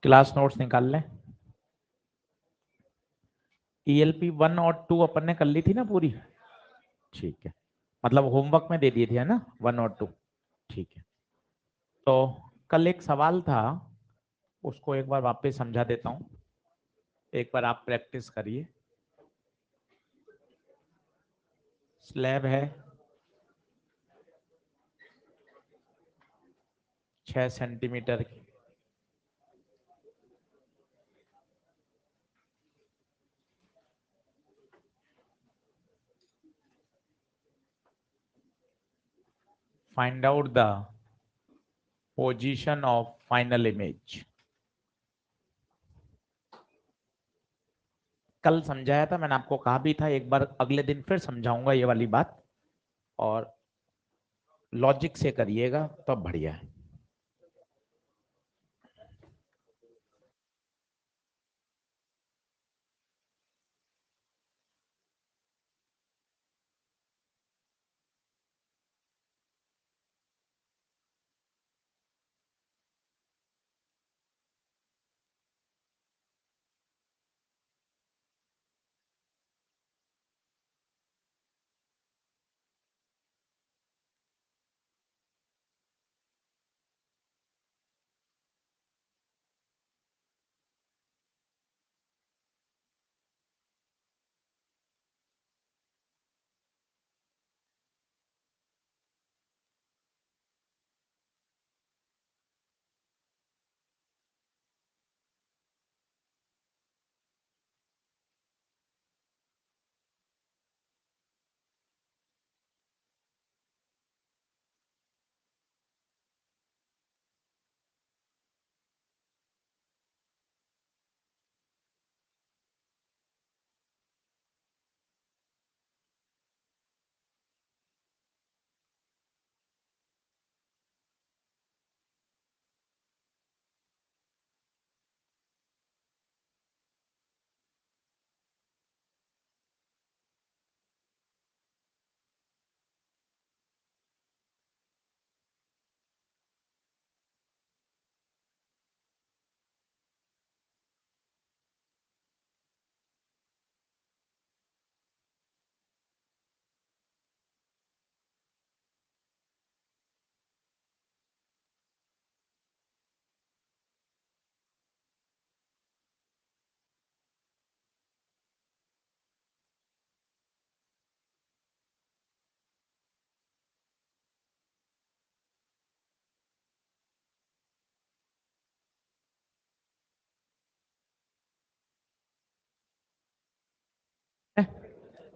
Class notes निकाल लें। TLP 1 और 2 अपन ने कर ली थी ना पूरी, ठीक है, मतलब होमवर्क में दे दिए थे, है ना, 1 और 2, ठीक है। तो कल एक सवाल था, उसको एक बार वापस समझा देता हूँ, एक बार आप प्रैक्टिस करिए। स्लैब है 6 सेंटीमीटर की, find out the position of final image. कल समझाया था मैंने, आपको कहा भी था एक बार अगले दिन फिर समझाऊंगा ये वाली बात, और लॉजिक से करिएगा तो बढ़िया है।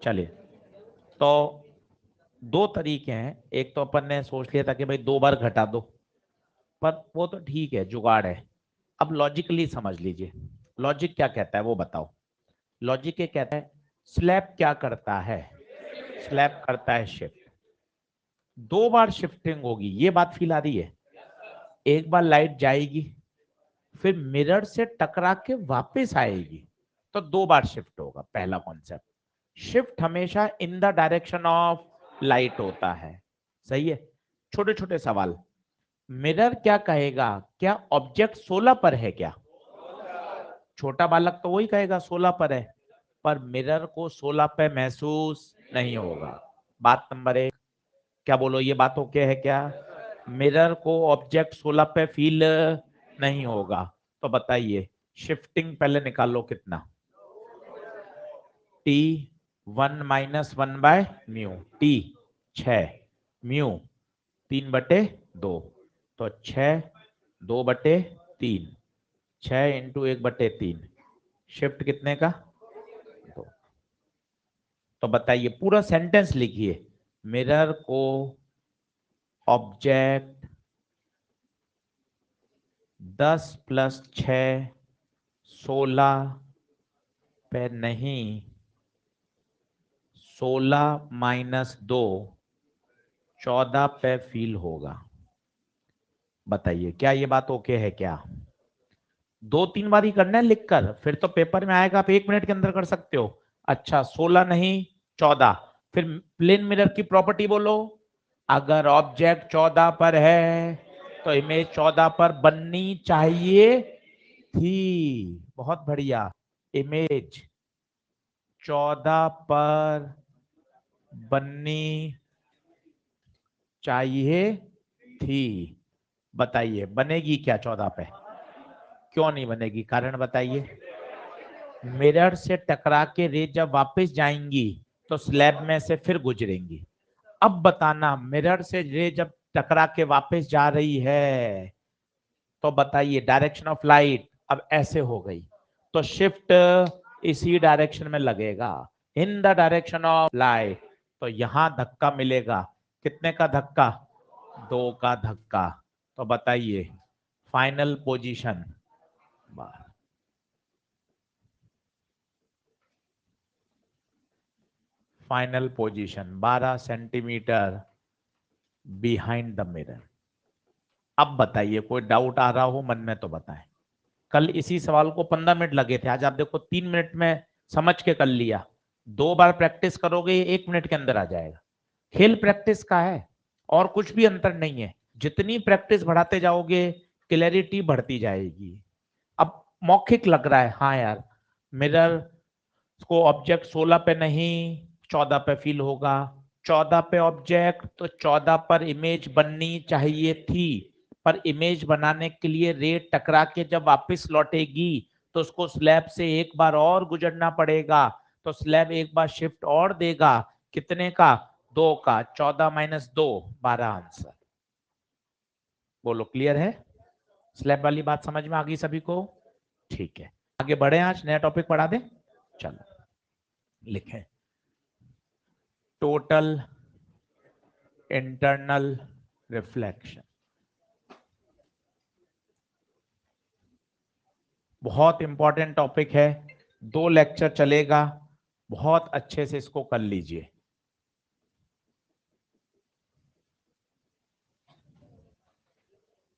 चलिए, तो दो तरीके हैं, एक तो अपन ने सोच लिया था कि भाई 2 बार घटा दो, पर वो तो ठीक है, जुगाड़ है। अब लॉजिकली समझ लीजिए, लॉजिक क्या कहता है वो बताओ। लॉजिक ये कहता है स्लैब क्या करता है, स्लैब करता है शिफ्ट। 2 बार शिफ्टिंग होगी, ये बात फील आ रही है। एक बार लाइट जाएगी, फिर मिरर से टकरा के वापस आएगी, तो 2 बार शिफ्ट होगा। पहला कॉन्सेप्ट, शिफ्ट हमेशा in the direction of light होता है, सही है। छोटे छोटे सवाल, मिरर क्या कहेगा, क्या ऑब्जेक्ट 16 पर है क्या? छोटा बालक तो वही कहेगा 16 पर है, पर मिरर को 16 पे महसूस नहीं होगा। बात नंबर 1, क्या बोलो, ये बात ओके है क्या? मिरर को ऑब्जेक्ट 16 पे फील नहीं होगा। तो बताइए, शिफ्टिंग पहले निकालो कितना, टी 1 - 1/μ, टी 6, म्यू 3/2, तो 6 2/3, 6 × 1/3, शिफ्ट कितने का? 2। तो बताइए, पूरा सेंटेंस लिखिए, मिरर को ऑब्जेक्ट 10 + 6 16 पे नहीं, 16 - 2 14 पे फील होगा। बताइए, क्या ये बात ओके है क्या? 2-3 बार ही करना है लिखकर, फिर तो पेपर में आएगा, आप 1 मिनट के अंदर कर सकते हो। अच्छा, 16 नहीं 14, फिर प्लेन मिरर की प्रॉपर्टी बोलो। अगर ऑब्जेक्ट 14 पर है तो इमेज 14 पर बननी चाहिए, थी, बहुत बढ़िया। इमेज 14 पर बननी चाहिए थी। बताइए बनेगी क्या 14 पे? क्यों नहीं बनेगी, कारण बताइए। मिरर से टकरा के रे जब वापस जाएंगी तो स्लैब में से फिर गुजरेंगी। अब बताना, मिरर से रे जब टकरा के वापस जा रही है तो बताइए डायरेक्शन ऑफ लाइट अब ऐसे हो गई, तो शिफ्ट इसी डायरेक्शन में लगेगा, in the direction of light. तो यहां धक्का मिलेगा, कितने का धक्का? 2 का धक्का। तो बताइए final position, final position 12 centimetre behind the mirror. अब बताइए कोई डाउट आ रहा हो मन में तो बताएं। कल इसी सवाल को 15 मिनट लगे थे, आज आप देखो 3 मिनट में समझ के कर लिया। 2 बार प्रैक्टिस करोगे 1 मिनट के अंदर आ जाएगा। खेल प्रैक्टिस का है और कुछ भी अंतर नहीं है। जितनी प्रैक्टिस बढ़ाते जाओगे क्लैरिटी बढ़ती जाएगी। अब मौखिक लग रहा है, हाँ यार मिरर को ऑब्जेक्ट 16 पे नहीं 14 पे फील होगा, 14 पे ऑब्जेक्ट तो 14 पर इमेज बननी चाहिए थी, पर इमेज बनाने के लिए रे टकरा के जब वापस लौटेगी तो उसको स्लैब से एक बार और गुजरना पड़ेगा, तो स्लैब एक बार शिफ्ट और देगा, कितने का? 2 का। 14 माइनस 2 12 आंसर। बोलो क्लियर है? स्लैब वाली बात समझ में आ गई सभी को? ठीक है, आगे बढ़े, आज नया टॉपिक पढ़ा दे। चलो लिखें, टोटल इंटरनल रिफ्लेक्शन। बहुत इंपॉर्टेंट टॉपिक है, 2 लेक्चर चलेगा, बहुत अच्छे से इसको कर लीजिए।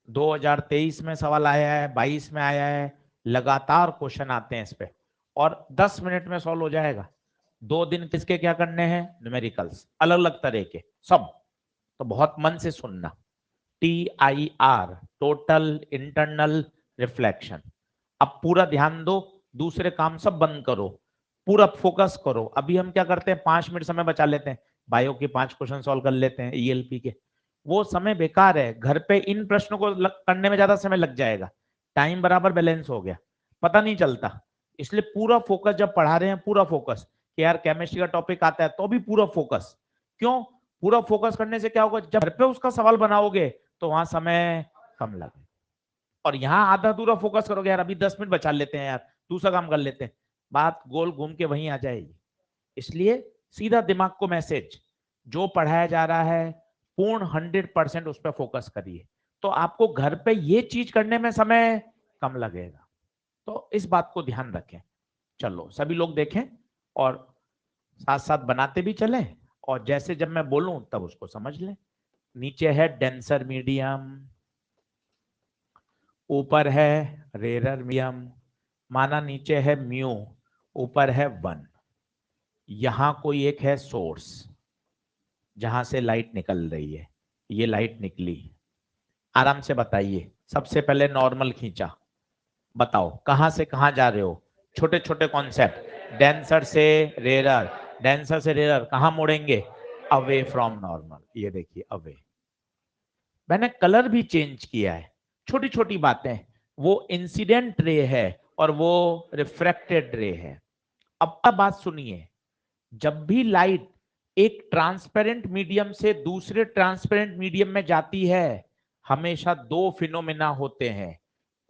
दो 2023 में सवाल आया है, 22 में आया है, लगातार क्वेश्चन आते हैं इस पे, और 10 मिनट में सॉल्व हो जाएगा। 2 दिन किसके क्या करने हैं? न्यूमेरिकल्स अलग अलग तरह के सब। तो बहुत मन से सुनना। TIR, total internal reflection. अब पूरा ध्यान दो, दूसरे काम सब बंद करो, पूरा फोकस करो। अभी हम क्या करते हैं, 5 मिनट समय बचा लेते हैं, बायो के 5 क्वेश्चन सॉल्व कर लेते हैं, ELP के। वो समय बेकार है, घर पे इन प्रश्नों को करने में ज्यादा समय लग जाएगा, टाइम बराबर बैलेंस हो गया, पता नहीं चलता। इसलिए पूरा फोकस जब पढ़ा रहे हैं, पूरा फोकस, कि यार केमिस्ट्री का टॉपिक आता है तो भी पूरा फोकस। क्यों? पूरा फोकस करने से क्या होगा, जब घर पे उसका सवाल बनाओगे तो वहां समय कम लगे, और यहाँ आधा अधूरा फोकस करोगे, यार अभी 10 मिनट बचा लेते हैं यार, दूसरा काम कर लेते हैं, बात गोल घूम के वहीं आ जाएगी। इसलिए सीधा दिमाग को मैसेज, जो पढ़ाया जा रहा है पूर्ण 100% उस पर फोकस करिए, तो आपको घर पे ये चीज करने में समय कम लगेगा। तो इस बात को ध्यान रखें। चलो सभी लोग देखें और साथ साथ बनाते भी चलें, और जैसे जब मैं बोलूं तब उसको समझ लें। नीचे है डेंसर मीडियम, ऊपर है रेरर मीडियम, माना नीचे है म्यू, ऊपर है 1। यहां कोई एक है सोर्स जहां से लाइट निकल रही है, ये लाइट निकली। आराम से बताइए, सबसे पहले नॉर्मल खींचा, बताओ कहां से कहां जा रहे हो? छोटे छोटे कॉन्सेप्ट, डेंसर से रेरर, डेंसर से रेरर कहां मुड़ेंगे? Away from normal. ये देखिए अवे, मैंने कलर भी चेंज किया है, छोटी छोटी बातें। वो इंसिडेंट रे है और वो रिफ्रैक्टेड रे है। अब बात सुनिए, जब भी लाइट एक ट्रांसपेरेंट मीडियम से दूसरे ट्रांसपेरेंट मीडियम में जाती है, हमेशा 2 फिनोमेना होते हैं,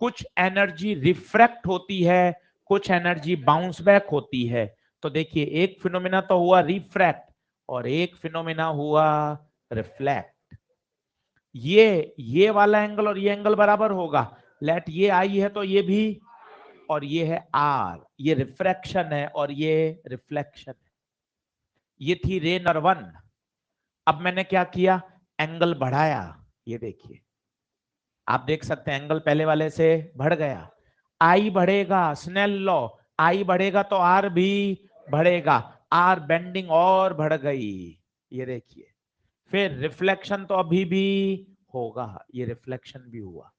कुछ एनर्जी रिफ्रैक्ट होती है, कुछ एनर्जी बाउंस बैक होती है। तो देखिए एक फिनोमेना तो हुआ रिफ्रैक्ट और एक फिनोमेना हुआ रिफ्लेक्ट। ये वाला एंगल और ये एंगल बराबर होगा, लेट ये आई है तो ये भी, और ये है आर, ये रिफ्रैक्शन है और ये रिफ्लेक्शन है। ये थी रे नंबर 1। अब मैंने क्या किया, एंगल बढ़ाया। ये देखिए आप देख सकते हैं एंगल पहले वाले से बढ़ गया, आई बढ़ेगा, स्नेल लॉ, आई बढ़ेगा तो आर भी बढ़ेगा, आर बेंडिंग और बढ़ गई। ये देखिए, फिर रिफ्लेक्शन तो अभी भी होगा, ये रिफ्लेक्शन भी हुआ।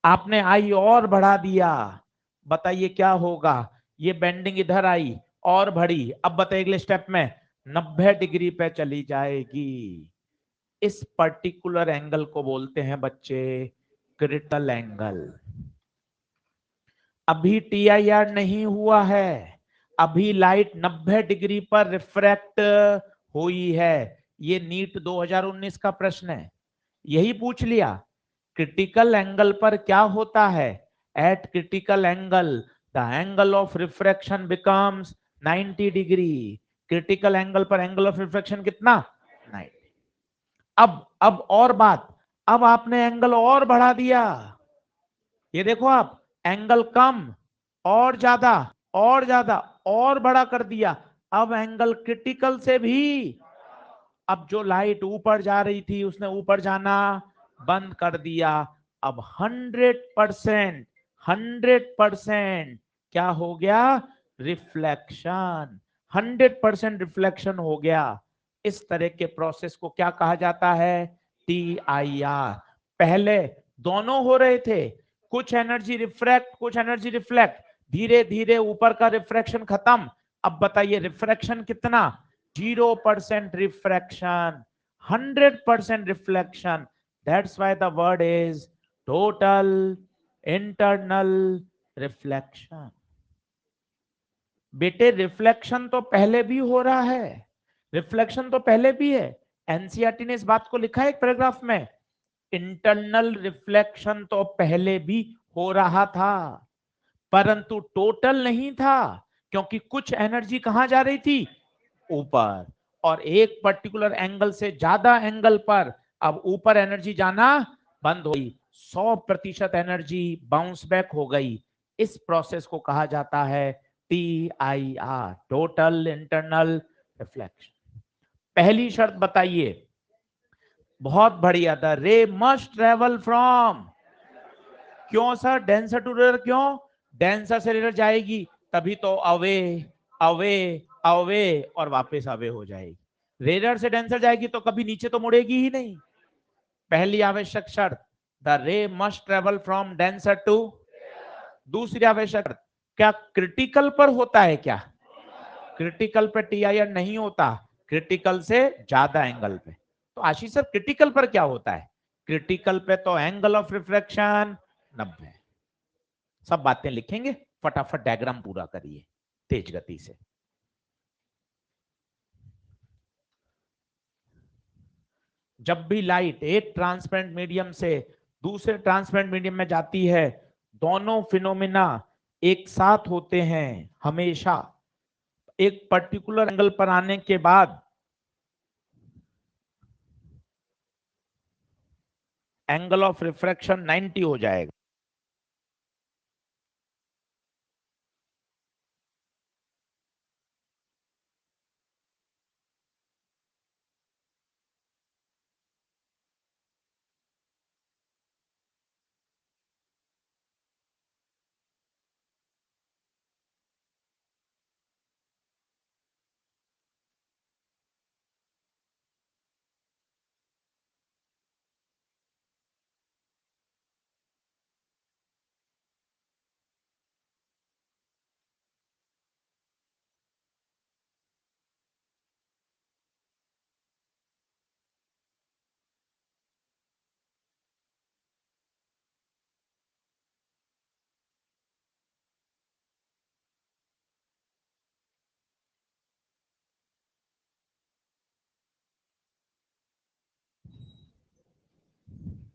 आपने आई और बढ़ा दिया बताइए क्या होगा। ये बेंडिंग इधर आई और बढ़ी, अब बताइए अगले स्टेप में 90 डिग्री पे चली जाएगी। इस पर्टिकुलर एंगल को बोलते हैं बच्चे क्रिटिकल एंगल। अभी टीआईआर नहीं हुआ है, अभी लाइट 90 डिग्री पर रिफ्रैक्ट हुई है। ये नीट 2019 का प्रश्न है, यही पूछ लिया क्रिटिकल एंगल पर क्या होता है। Eight critical angle the angle of refraction becomes 90 degree. Critical angle पर एंगल ऑफ रिफ्रैक्शन कितना 90। अब और बात, अब आपने एंगल और बढ़ा दिया। ये देखो आप, एंगल कम और ज्यादा और ज्यादा और बड़ा कर दिया। अब एंगल क्रिटिकल से भी, अब जो लाइट ऊपर जा रही थी उसने ऊपर जाना बंद कर दिया। अब 100% 100% क्या हो गया, रिफ्लेक्शन। 100% रिफ्लेक्शन हो गया। इस तरह के प्रोसेस को क्या कहा जाता है, TIR। पहले दोनों हो रहे थे, कुछ एनर्जी रिफ्रैक्ट कुछ एनर्जी रिफ्लेक्ट, धीरे धीरे ऊपर का रिफ्रैक्शन खत्म। अब बताइए रिफ्रैक्शन कितना, 0% refraction, 100% reflection. That's why the word is total internal reflection. बेटे रिफ्लेक्शन तो पहले भी हो रहा है, रिफ्लेक्शन तो पहले भी है। एनसीईआरटी ने इस बात को लिखा है एक पैराग्राफ में, इंटरनल रिफ्लेक्शन तो पहले भी हो रहा था, परंतु टोटल नहीं था, क्योंकि कुछ एनर्जी कहां जा रही थी, ऊपर, और एक पर्टिकुलर एंगल से ज्यादा एंगल पर अब ऊपर एनर्जी जाना बंद हो गई, 100% एनर्जी बाउंस बैक हो गई। इस प्रोसेस को कहा जाता है TIR, टोटल इंटरनल रिफ्लेक्शन। पहली शर्त बताइए, बहुत बढ़िया, the ray must travel from, क्यों सर डेंसर टू रेयर, क्यों, डेंसर से रेयर जाएगी तभी तो अवे अवे अवे और वापस अवे हो जाएगी। रेयर से डेंसर जाएगी तो कभी नीचे तो मुड़ेगी ही नहीं। पहली आवश्यक शर्त, the ray must travel from denser to. दूसरी आवश्यक शर्त, क्या क्रिटिकल पर होता है क्या, क्रिटिकल पे TIR नहीं होता, क्रिटिकल से ज्यादा एंगल पे। तो आशीष सर क्रिटिकल पर क्या होता है, क्रिटिकल पे तो एंगल ऑफ रिफ्रैक्शन 90। सब बातें लिखेंगे, फटाफट डायग्राम पूरा करिए तेज गति से। जब भी लाइट एक ट्रांसपेरेंट मीडियम से दूसरे ट्रांसपेरेंट मीडियम में जाती है, दोनों फिनोमिना एक साथ होते हैं हमेशा। एक पर्टिकुलर एंगल पर आने के बाद एंगल ऑफ रिफ्रैक्शन 90 हो जाएगा।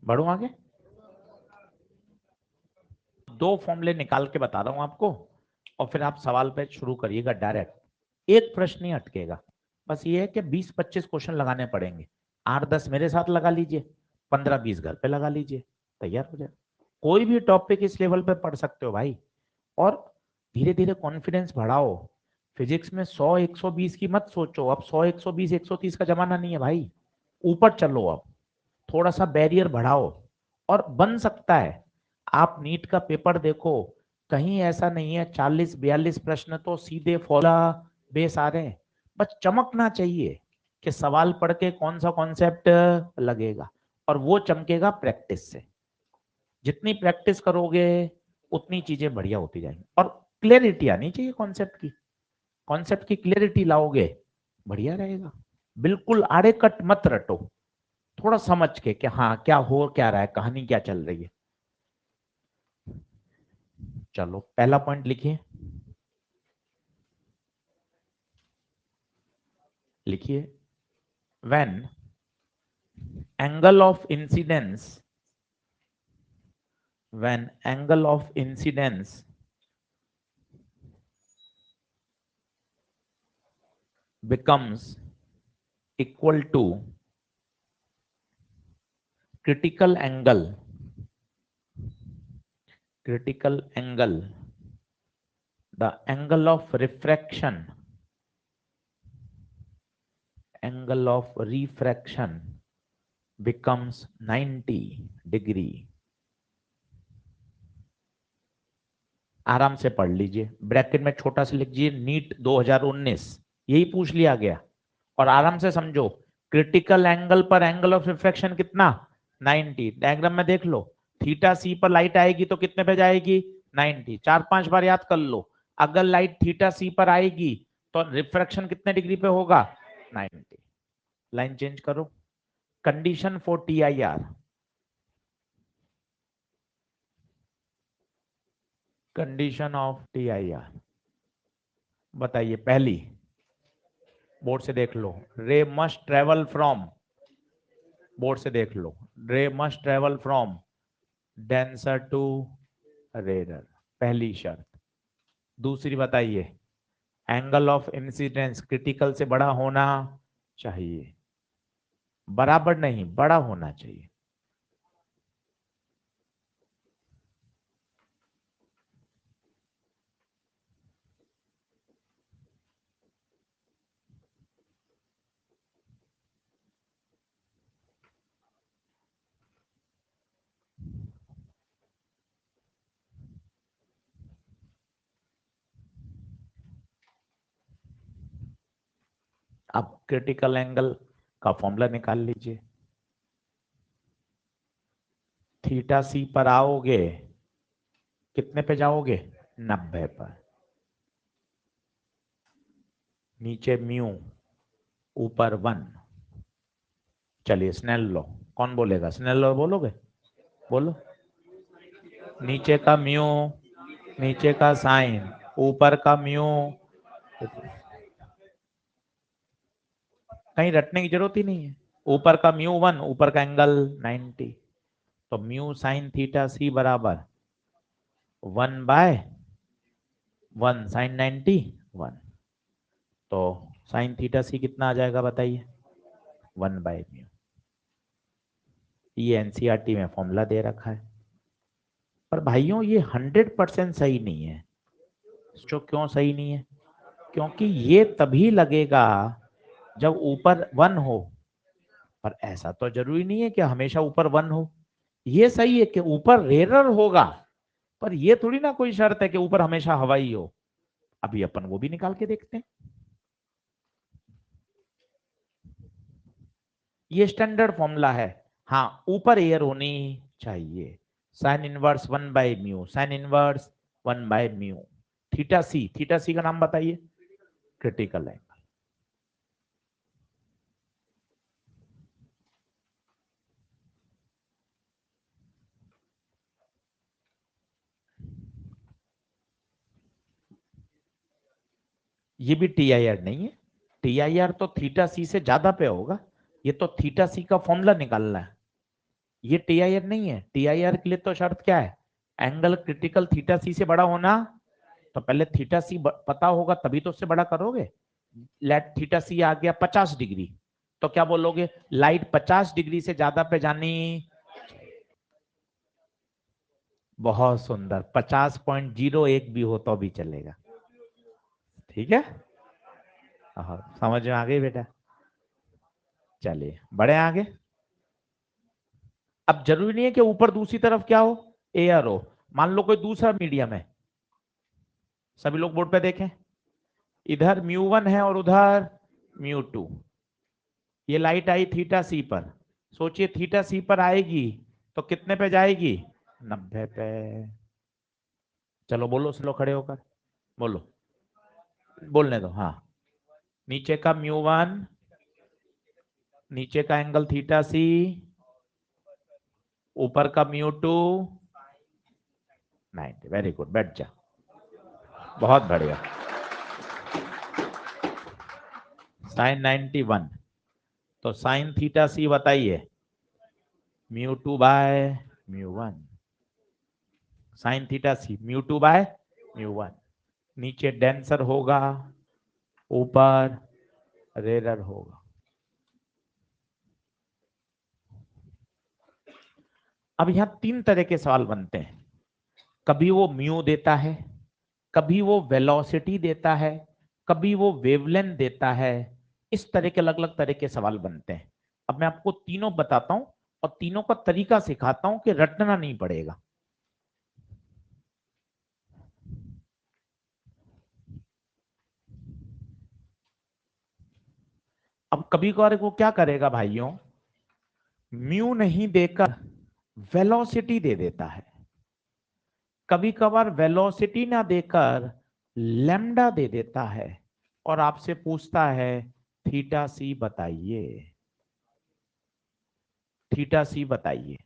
बढ़ू आगे, दो फॉर्मूले निकाल के बता रहा हूं आपको, और फिर आप सवाल पे शुरू करिएगा डायरेक्ट। एक प्रश्न ही अटकेगा, बस ये है कि 20-25 क्वेश्चन लगाने पड़ेंगे। 8-10 मेरे साथ लगा लीजिए, 15-20 घर पे लगा लीजिए, तैयार हो जाए। कोई भी टॉपिक इस लेवल पे पढ़ सकते हो भाई, और धीरे धीरे कॉन्फिडेंस बढ़ाओ। फिजिक्स में 100-120 की मत सोचो, अब 100-120-130 का जमाना नहीं है भाई, ऊपर चलो। अब थोड़ा सा बैरियर बढ़ाओ और बन सकता है। आप नीट का पेपर देखो, कहीं ऐसा नहीं है 40-42 प्रश्न तो सीधे फॉर्मूला बेस आ रहे हैं। बस चमकना चाहिए कि सवाल पढ़ के कौन सा कॉन्सेप्ट लगेगा, और वो चमकेगा प्रैक्टिस से। जितनी प्रैक्टिस करोगे उतनी चीजें बढ़िया होती जाएंगी। और क्लियरिटी आनी चाहिए कॉन्सेप्ट की, कॉन्सेप्ट की क्लियरिटी लाओगे बढ़िया रहेगा। बिल्कुल आड़े कट मत रटो, थोड़ा समझ के कि हाँ क्या हो क्या रहा है, कहानी क्या चल रही है। चलो पहला पॉइंट लिखिए, लिखिए when angle of incidence, when angle of incidence becomes equal to critical angle, critical angle, the angle of refraction, angle of refraction becomes 90 degree। आराम से पढ़ लीजिए, ब्रैकेट में छोटा सा लिखिए नीट 2019, यही पूछ लिया गया। और आराम से समझो, क्रिटिकल एंगल पर एंगल ऑफ रिफ्रैक्शन कितना, 90। डायग्राम में देख लो, थीटा सी पर लाइट आएगी तो कितने पे जाएगी, 90। 4-5 बार याद कर लो, अगर लाइट थीटा सी पर आएगी तो रिफ्रैक्शन कितने डिग्री पे होगा, 90। लाइन चेंज करो, condition for T I R, condition of T I R बताइए। पहली, बोर्ड से देख लो, ray must travel from, board से देख लो, ray must travel from denser to rarer, पहली शर्त। दूसरी बताइए, एंगल ऑफ इंसिडेंस क्रिटिकल से बड़ा होना चाहिए, बराबर नहीं बड़ा होना चाहिए। अब क्रिटिकल एंगल का फॉर्मूला निकाल लीजिए, थीटा सी पर आओगे कितने पे जाओगे, 90 पर, नीचे म्यू, ऊपर 1। चलिए स्नेल लॉ, कौन बोलेगा, स्नेल लॉ बोलोगे, बोलो। नीचे का म्यू, नीचे का साइन, ऊपर का म्यू, कहीं रटने की जरूरत ही नहीं है। ऊपर का म्यू 1, ऊपर का एंगल 90, तो म्यू साइन थीटा सी बराबर 1/1 साइन 90 1। तो साइन थीटा सी कितना आ जाएगा बताइए, 1/म्यू। ये एनसीईआरटी में फॉर्मूला दे रखा है। पर भाइयों ये 100% सही नहीं है। जो क्यों सही नहीं है, क्योंकि ये तभी लगेगा जब ऊपर 1 हो, पर ऐसा तो जरूरी नहीं है कि हमेशा ऊपर 1 हो। ये सही है कि ऊपर रेरर होगा, पर ये थोड़ी ना कोई शर्त है कि ऊपर हमेशा हवाई हो। अभी अपन वो भी निकाल के देखते हैं। ये स्टैंडर्ड फॉर्मूला है, हाँ ऊपर एयर होनी चाहिए, साइन इनवर्स 1/म्यू, साइन इनवर्स 1/म्यू। थीटा सी, थीटा सी का नाम बताइए, क्रिटिकल एंगल। ये भी टी आई आर नहीं है, टी आई आर तो थीटा सी से ज्यादा पे होगा, ये तो थीटा सी का फॉर्मूला निकालना है, ये टी आई आर नहीं है। टी आई आर के लिए तो शर्त क्या है, एंगल क्रिटिकल थीटा सी से बड़ा होना। तो पहले थीटा सी पता होगा तभी तो उससे बड़ा करोगे। लेट थीटा सी आ गया 50 डिग्री, तो क्या बोलोगे, लाइट 50 डिग्री से ज्यादा पे जानी। बहुत सुंदर, 50.01 भी हो तो भी चलेगा, ठीक है। हाँ समझ में आ गई बेटा, चलिए बड़े आगे। अब जरूरी नहीं है कि ऊपर दूसरी तरफ क्या हो, एयर हो। मान लो कोई दूसरा मीडियम है, सभी लोग बोर्ड पे देखें, इधर म्यू 1 है और उधर म्यू 2। ये लाइट आई थीटा सी पर, सोचिए थीटा सी पर आएगी तो कितने पे जाएगी, 90 पे। चलो बोलो, स्लो खड़े होकर बोलो, बोलने दो। हाँ, नीचे का μ1, नीचे का एंगल थीटा सी, ऊपर का μ2 90। वेरी गुड, बैठ जा, बहुत बढ़िया। साइन 91, तो साइन थीटा सी बताइए, μ2 बाय μ1। साइन थीटा सी μ2 बाय μ1। नीचे डेंसर होगा, ऊपर रेयर होगा। अब यहां 3 तरह के सवाल बनते हैं। कभी वो म्यू देता है, कभी वो वेलोसिटी देता है, कभी वो वेवलेंथ देता है। इस तरह के अलग अलग तरह के सवाल बनते हैं। अब मैं आपको तीनों बताता हूं और तीनों का तरीका सिखाता हूं कि रटना नहीं पड़ेगा। अब कभी कभार वो क्या करेगा भाइयों, म्यू नहीं देकर वेलोसिटी दे देता है, कभी कभार वेलोसिटी ना देकर लैम्डा दे देता है और आपसे पूछता है थीटा सी बताइए, थीटा सी बताइए।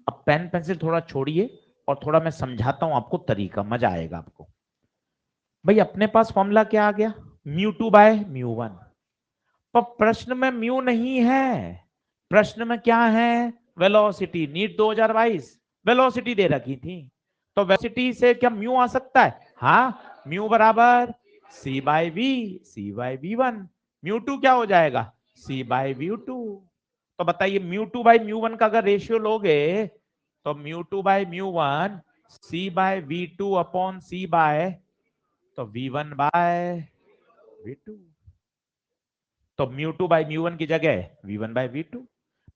अब पेन पेंसिल थोड़ा छोड़िए और थोड़ा मैं समझाता हूं आपको तरीका, मजा आएगा आपको। भाई अपने पास फॉर्मूला क्या आ गया, μ2 बाय μ1। पर प्रश्न में म्यू नहीं है, प्रश्न में क्या है, वेलोसिटी। नीट 2022 वेलोसिटी दे रखी थी, तो वेलोसिटी से क्या म्यू आ सकता है? हाँ, म्यू बराबर C by V, C by V one. Mu two क्या हो जाएगा, सी बाई व्यू टू। तो बताइए mu two by mu one का अगर रेशियो लोगे तो mu two by mu one C by we two upon C by, तो we one by we two. तो mu two by mu one की जगह V one by we two.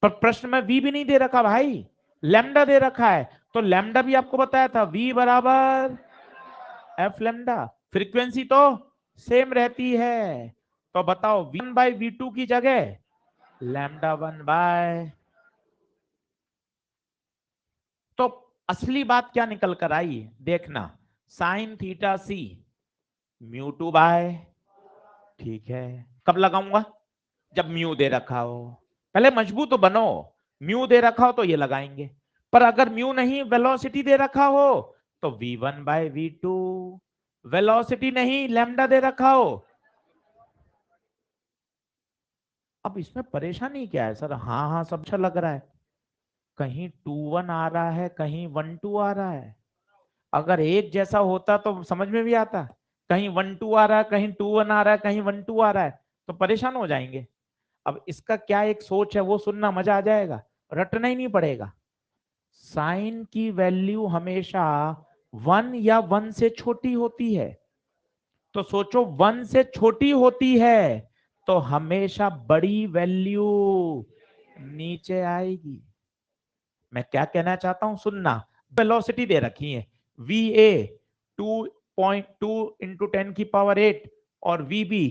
पर प्रश्न में वी भी नहीं दे रखा भाई, लैम्डा दे रखा है। तो लैम्डा भी आपको बताया था, वी बराबर एफ लैम्डा। फ्रीक्वेंसी तो सेम रहती है, तो बताओ v one by we two की जगह लैम्डा वन बाय। तो असली बात क्या निकल कर आई देखना, साइन थीटा सी म्यू टू बाय, ठीक है। कब लगाऊंगा, जब म्यू दे रखा हो। पहले मजबूत तो बनो, म्यू दे रखा हो तो ये लगाएंगे। पर अगर म्यू नहीं वेलोसिटी दे रखा हो तो we one by we two. Velocity नहीं लैम्डा दे रखा हो। अब इसमें परेशानी क्या है सर, हाँ हाँ सब अच्छा लग रहा है, कहीं 2 1 आ रहा है, कहीं 1 2 आ रहा है। अगर एक जैसा होता तो समझ में भी आता, कहीं 1 2 आ रहा है, कहीं 2 1 आ रहा है, कहीं 1 2 आ रहा है, तो परेशान हो जाएंगे। अब इसका क्या एक सोच है वो सुनना, मजा आ जाएगा, रटना ही नहीं पड़ेगा। साइन की वैल्यू हमेशा 1 या 1 से छोटी होती है, तो सोचो 1 से छोटी होती है तो हमेशा बड़ी वैल्यू नीचे आएगी। मैं क्या कहना चाहता हूं सुनना, वेलोसिटी दे रखी है, वी ए 2.2 इंटू 10 की पावर 8 और वी बी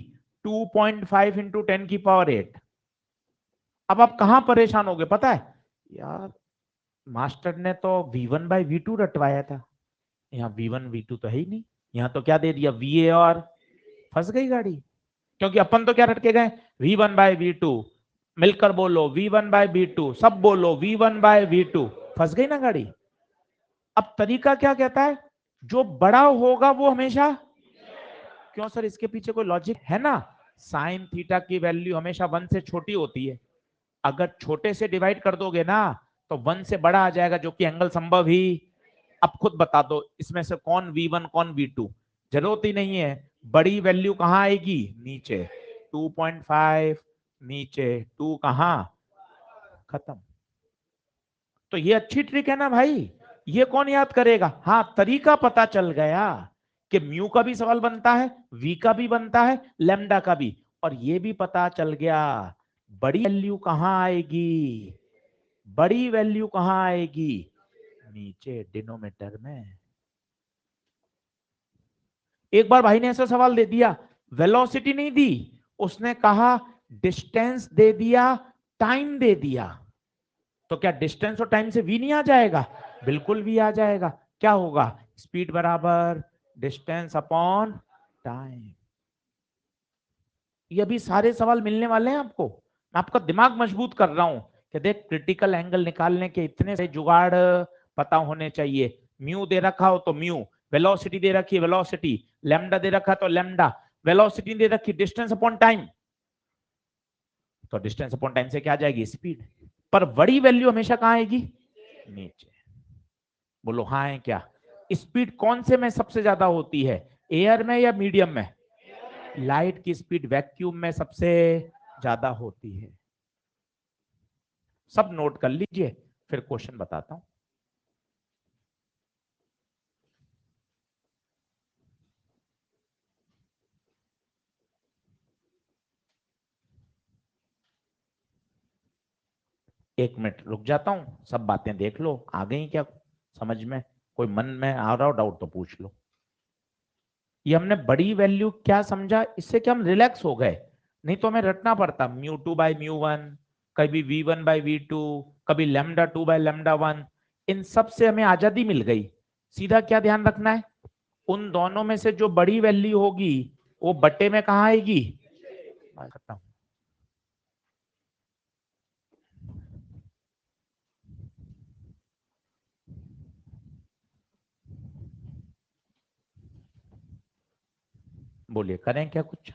2.5 इंटू 10 की पावर 8। अब आप कहां परेशान हो गए पता है, यार मास्टर ने तो v1 बाई वी टू रटवाया था, यहाँ v1 v2 तो है ही नहीं, यहाँ तो क्या दे दिया va, और फंस गई गाड़ी। क्योंकि अपन तो क्या रट के गए, v1 बाय v2। मिलकर बोलो v1 बाय v2, सब बोलो v1 बाय v2। फंस गई ना गाड़ी। अब तरीका क्या कहता है, जो बड़ा होगा वो हमेशा, क्यों सर इसके पीछे कोई लॉजिक है ना, साइन थीटा की वैल्यू हमेशा 1 से छोटी होती है, अगर छोटे से डिवाइड कर दोगे ना तो 1 से बड़ा आ जाएगा, जो कि एंगल संभव ही। अब खुद बता दो इसमें से कौन v1 कौन v2, जरूरत ही नहीं है। बड़ी वैल्यू कहां आएगी, नीचे 2.5, नीचे 2 कहां, खत्म। तो ये अच्छी ट्रिक है ना भाई, ये कौन याद करेगा। हाँ तरीका पता चल गया कि म्यू का भी सवाल बनता है, वी का भी बनता है, लैम्डा का भी, और ये भी पता चल गया बड़ी वैल्यू कहां आएगी, बड़ी वैल्यू कहां आएगी, नीचे डिनोमिनेटर में। एक बार भाई ने ऐसा सवाल दे दिया, वेलोसिटी नहीं दी, उसने कहा डिस्टेंस दे दिया, टाइम दे दिया, तो क्या डिस्टेंस और टाइम से वी नहीं आ जाएगा, बिल्कुल भी आ जाएगा। क्या होगा, स्पीड बराबर डिस्टेंस अपॉन टाइम। ये अभी सारे सवाल मिलने वाले हैं आपको, मैं आपका दिमाग मजबूत कर रहा हूं कि देख क्रिटिकल एंगल निकालने के इतने से जुगाड़ पता होने चाहिए। म्यू दे रखा हो तो म्यू, वेलोसिटी दे रखी है वेलोसिटी, लैम्डा दे रखा तो लैम्डा, वेलोसिटी दे रखी डिस्टेंस अपॉन टाइम, तो डिस्टेंस अपॉन टाइम से क्या आ जाएगी, स्पीड। पर बड़ी वैल्यू हमेशा कहां आएगी, नीचे। बोलो हाँ है क्या। स्पीड कौन से में सबसे ज्यादा होती है, एयर में या मीडियम में, लाइट की स्पीड वैक्यूम में सबसे ज्यादा होती है। सब नोट कर लीजिए, फिर क्वेश्चन बताता हूं। एक मिनट रुक जाता हूं, सब बातें देख लो, आ गई क्या समझ में, कोई मन में आ रहा हो डाउट तो पूछ लो। ये हमने बड़ी वैल्यू क्या समझा, इससे क्या हम रिलैक्स हो गए, नहीं तो हमें रटना पड़ता mu two by mu one, कभी V one by we two, कभी lambda two by lambda one. इन सब से हमें आजादी मिल गई। सीधा क्या ध्यान रखना है, उन दोनों में से जो बड़ी वैल्यू होगी वो बट्टे में कहा आएगी, खत्म। बोलिए करें क्या कुछ।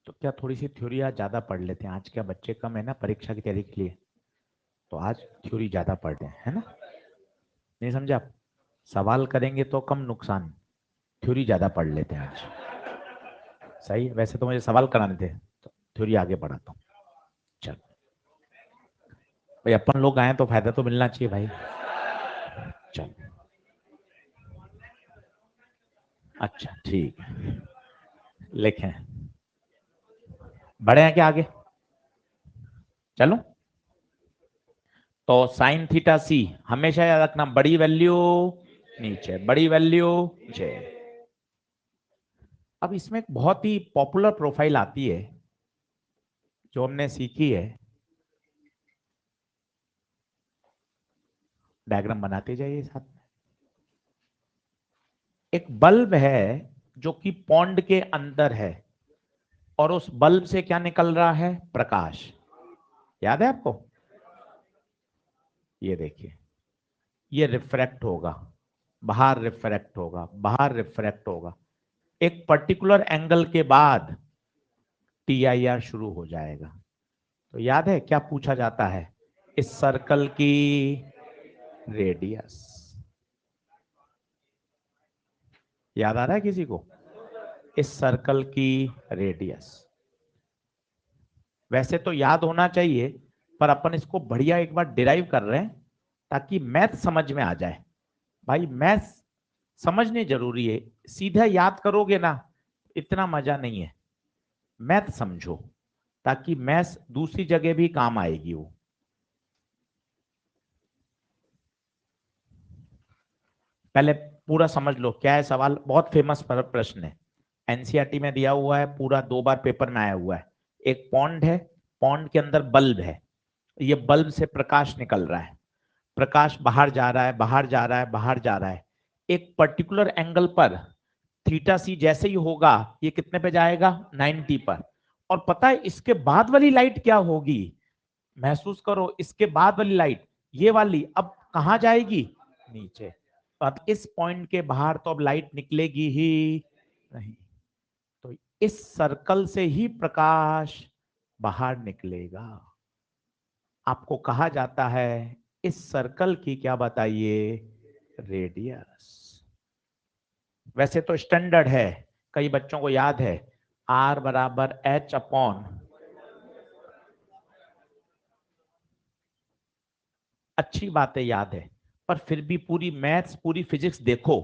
तो क्या थोड़ी सी थ्योरी आज ज्यादा पढ़ लेते हैं, आज क्या बच्चे कम है ना परीक्षा की तैयारी के लिए, तो आज थ्योरी ज्यादा पढ़ रहे हैं, है ना। नहीं समझे आप, सवाल करेंगे तो कम नुकसान, थ्योरी ज्यादा पढ़ लेते हैं आज। सही है, वैसे तो मुझे सवाल कराने थे, तो थ्योरी आगे पढ़ाता हूँ। चल भाई, अपन लोग आए तो फायदा तो मिलना चाहिए भाई। चल अच्छा ठीक है, लिखें, बढ़े हैं क्या आगे, चलो। तो साइन थीटा सी हमेशा याद रखना, बड़ी वैल्यू नीचे, बड़ी वैल्यू नीचे। अब इसमें एक बहुत ही पॉपुलर प्रोफाइल आती है जो हमने सीखी है, डायग्राम बनाते जाइए साथ में। एक बल्ब है जो कि पॉन्ड के अंदर है, और उस बल्ब से क्या निकल रहा है, प्रकाश, याद है आपको। ये देखिए, ये रिफ्रैक्ट होगा, बाहर रिफ्रैक्ट होगा, बाहर रिफ्रैक्ट होगा, एक पर्टिकुलर एंगल के बाद TIR शुरू हो जाएगा। तो याद है क्या पूछा जाता है, इस सर्कल की रेडियस, याद आ रहा है किसी को, इस सर्कल की रेडियस। वैसे तो याद होना चाहिए, पर अपन इसको बढ़िया एक बार डिराइव कर रहे हैं ताकि मैथ समझ में आ जाए। भाई मैथ समझने जरूरी है, सीधा याद करोगे ना इतना मजा नहीं है, मैथ समझो ताकि मैथ दूसरी जगह भी काम आएगी वो। पहले पूरा समझ लो क्या है सवाल, बहुत फेमस प्रश्न है, एनसीईआरटी में दिया हुआ है, पूरा 2 बार पेपर में आया हुआ है। एक पॉन्ड है, पॉन्ड के अंदर बल्ब है, ये बल्ब से प्रकाश निकल रहा है, प्रकाश बाहर जा रहा है, बाहर जा रहा है, बाहर जा रहा है, एक पर्टिकुलर एंगल पर थीटा सी जैसे ही होगा ये कितने पे जाएगा, 90 पर। और पता है इसके बाद वाली लाइट क्या होगी, महसूस करो, इसके बाद वाली लाइट ये वाली अब कहां जाएगी, नीचे। अब इस पॉइंट के बाहर तो अब लाइट निकलेगी ही नहीं, तो इस सर्कल से ही प्रकाश बाहर निकलेगा। आपको कहा जाता है इस सर्कल की क्या बताइए, रेडियस। वैसे तो स्टैंडर्ड है, कई बच्चों को याद है, R बराबर H अपॉन, अच्छी बातें याद है, पर फिर भी पूरी मैथ्स पूरी फिजिक्स देखो,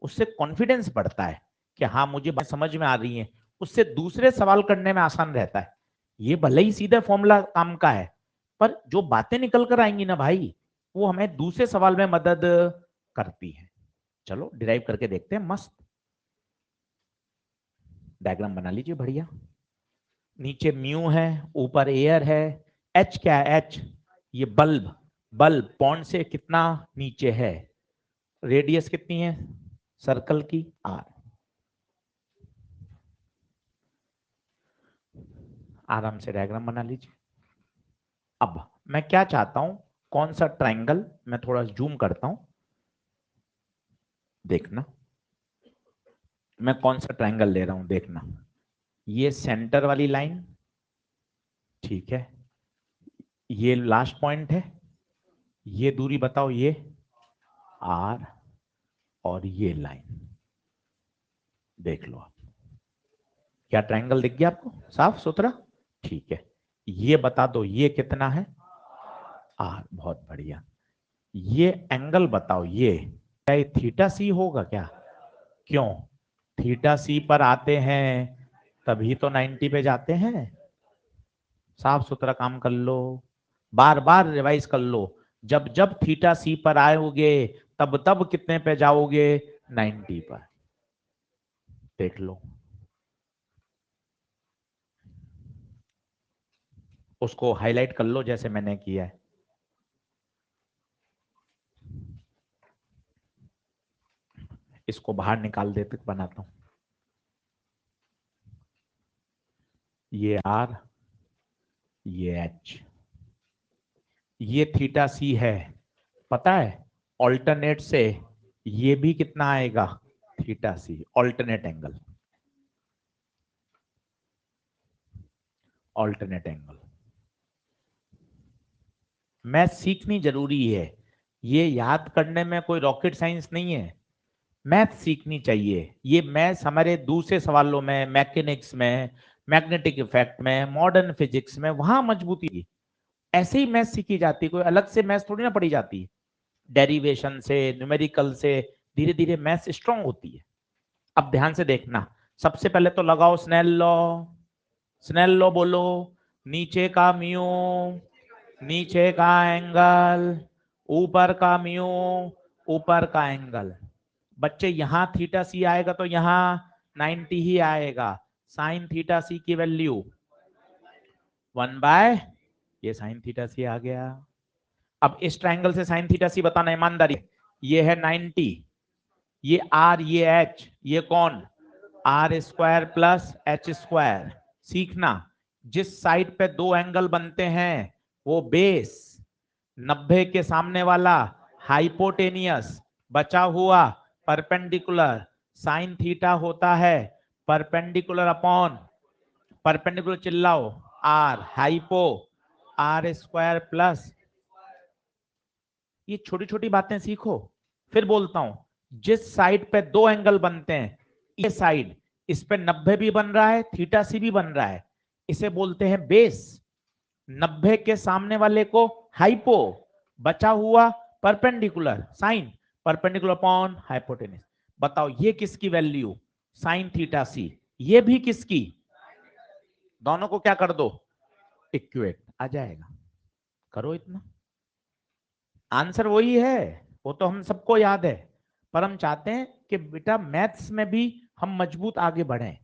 उससे कॉन्फिडेंस बढ़ता है कि हाँ मुझे बात समझ में आ रही है, उससे दूसरे सवाल करने में आसान रहता है। ये भले ही सीधा फॉर्मूला काम का है, पर जो बातें निकल कर आएंगी ना भाई, वो हमें दूसरे सवाल में मदद करती है। चलो डिराइव करके देखते हैं। मस्त डायग्राम बना लीजिए बढ़िया। नीचे म्यू है, ऊपर एयर है, एच क्या है, एच ये बल्ब, बल्ब पॉइंट से कितना नीचे है, रेडियस कितनी है सर्कल की, आर। आराम से डायग्राम बना लीजिए। अब मैं क्या चाहता हूं, कौन सा ट्रायंगल, मैं थोड़ा जूम करता हूं, देखना मैं कौन सा ट्रायंगल ले रहा हूं, देखना। ये सेंटर वाली लाइन, ठीक है, ये लास्ट पॉइंट है, ये दूरी बताओ, ये आर, और ये लाइन, देख लो आप। क्या ट्रायंगल दिख गया आपको साफ सुथरा? ठीक है, ये बता दो ये कितना है, आर। बहुत बढ़िया। ये एंगल बताओ, ये क्या, ये थीटा सी होगा क्या? क्यों? थीटा सी पर आते हैं तभी तो 90 पे जाते हैं। साफ सुथरा काम कर लो, बार बार रिवाइज कर लो। जब जब थीटा सी पर आओगे तब तब कितने पे जाओगे, 90 पर। देख लो, उसको हाईलाइट कर लो जैसे मैंने किया है। इसको बाहर निकाल देते बनाता हूं। ये आर, ये एच, ये थीटा सी है, पता है ऑल्टरनेट से ये भी कितना आएगा, theta C, alternate angle, alternate angle. Math सीखनी जरूरी है, ये याद करने में कोई रॉकेट साइंस नहीं है, मैथ सीखनी चाहिए। ये मैथ हमारे दूसरे सवालों में, मैकेनिक्स में, मैग्नेटिक इफेक्ट में, मॉडर्न फिजिक्स में, वहां मजबूती है। ऐसे ही मैथ सीखी जाती है, कोई अलग से मैथ थोड़ी ना पढ़ी जाती है। डेरिवेशन से, न्यूमेरिकल से धीरे धीरे मैथ स्ट्रांग होती है। अब ध्यान से देखना, सबसे पहले तो लगाओ स्नेल लॉ। स्नेल लॉ बोलो, नीचे का म्यू, नीचे का एंगल, ऊपर का म्यू, ऊपर का एंगल। बच्चे यहां थीटा सी आएगा तो यहां 90 ही आएगा। साइन थीटा सी की वैल्यू 1/, ये साइन थीटा सी आ गया। अब इस ट्रायंगल से साइन थीटा सी बताना ईमानदारी, ये है 90, ये आर, ये एच, ये कौन, r square plus h square. सीखना, जिस साइड पे दो एंगल बनते हैं वो बेस, 90 के सामने वाला हाइपोटेनियस, बचा हुआ परपेंडिकुलर। साइन थीटा होता है परपेंडिकुलर अपॉन परपेंडिकुलर, चिल्लाओ, R hypo, R square plus, ये छोटी छोटी बातें सीखो। फिर बोलता हूं, जिस साइड पे दो एंगल बनते हैं, ये साइड, इस पे 90 भी बन रहा है, थीटा सी भी बन रहा है, इसे बोलते हैं बेस। 90 के सामने वाले को हाइपो, बचा हुआ perpendicular, sine, perpendicular upon hypotenuse. बताओ ये किसकी वैल्यू, साइन थीटा सी, ये भी किसकी, दोनों को क्या कर दो, इक्वेट, आ जाएगा। करो इतना, आंसर वही है, वो तो हम सबको याद है, पर हम चाहते हैं कि बेटा मैथ्स में भी हम मजबूत आगे बढ़ें।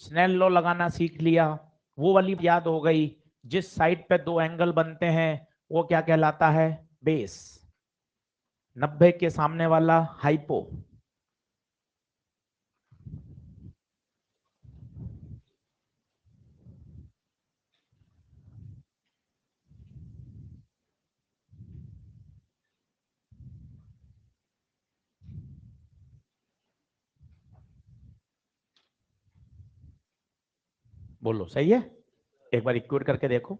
स्नेल लॉ लगाना सीख लिया, वो वाली याद हो गई, जिस साइड पे दो एंगल बनते हैं वो क्या कहलाता है, बेस। 90 के सामने वाला हाइपो। बोलो सही है? एक बार इक्वेट करके देखो।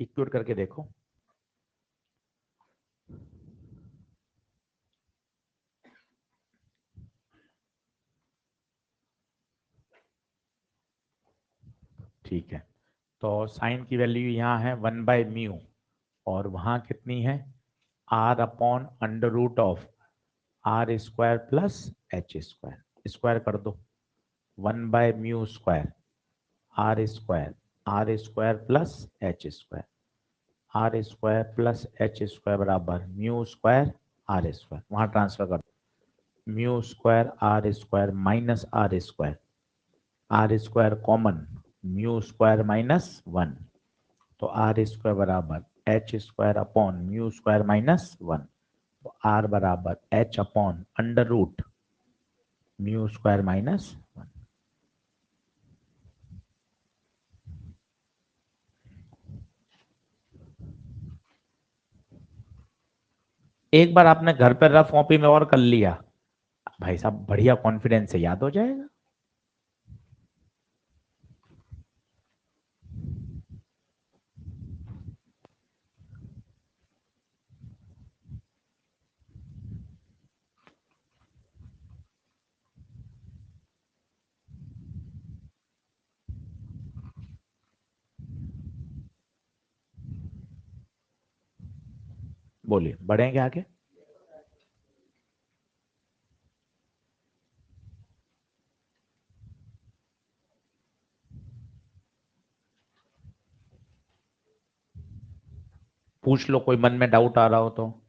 इक्वेट करके देखो। ठीक है, तो साइन की वैल्यू यहाँ है 1/μ और वहां कितनी है r/√ऑफ r² प्लस h²। स्क्वायर कर दो, 1/μ² r² plus h², r² plus h² बराबर μ² r²। वहां ट्रांसफर कर दो, μ² r² minus r², r² common, μ² minus 1, तो r² बराबर h² माइनस 1, तो r बराबर h/√μ² माइनस 1। एक बार आपने घर पर रफ कॉपी में और कर लिया, भाई साहब बढ़िया कॉन्फिडेंस से याद हो जाएगा। बोलिए, बढ़ेंगे आगे। पूछ लो, कोई मन में डाउट आ रहा हो तो।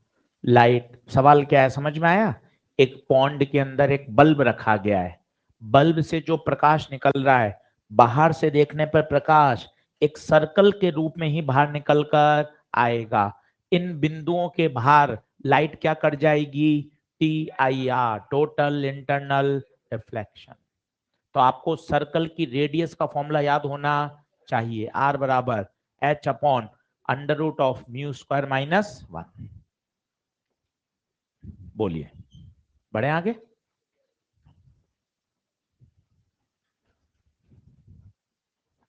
लाइट, सवाल क्या है समझ में आया? एक पॉन्ड के अंदर एक बल्ब रखा गया है, बल्ब से जो प्रकाश निकल रहा है, बाहर से देखने पर प्रकाश एक सर्कल के रूप में ही बाहर निकल कर आएगा। इन बिंदुओं के बाहर लाइट क्या कर जाएगी? TIR, total internal reflection. तो आपको सर्कल की रेडियस का फॉर्मूला याद होना चाहिए, R बराबर h/√μ² माइनस 1। बोलिए, बढ़े आगे।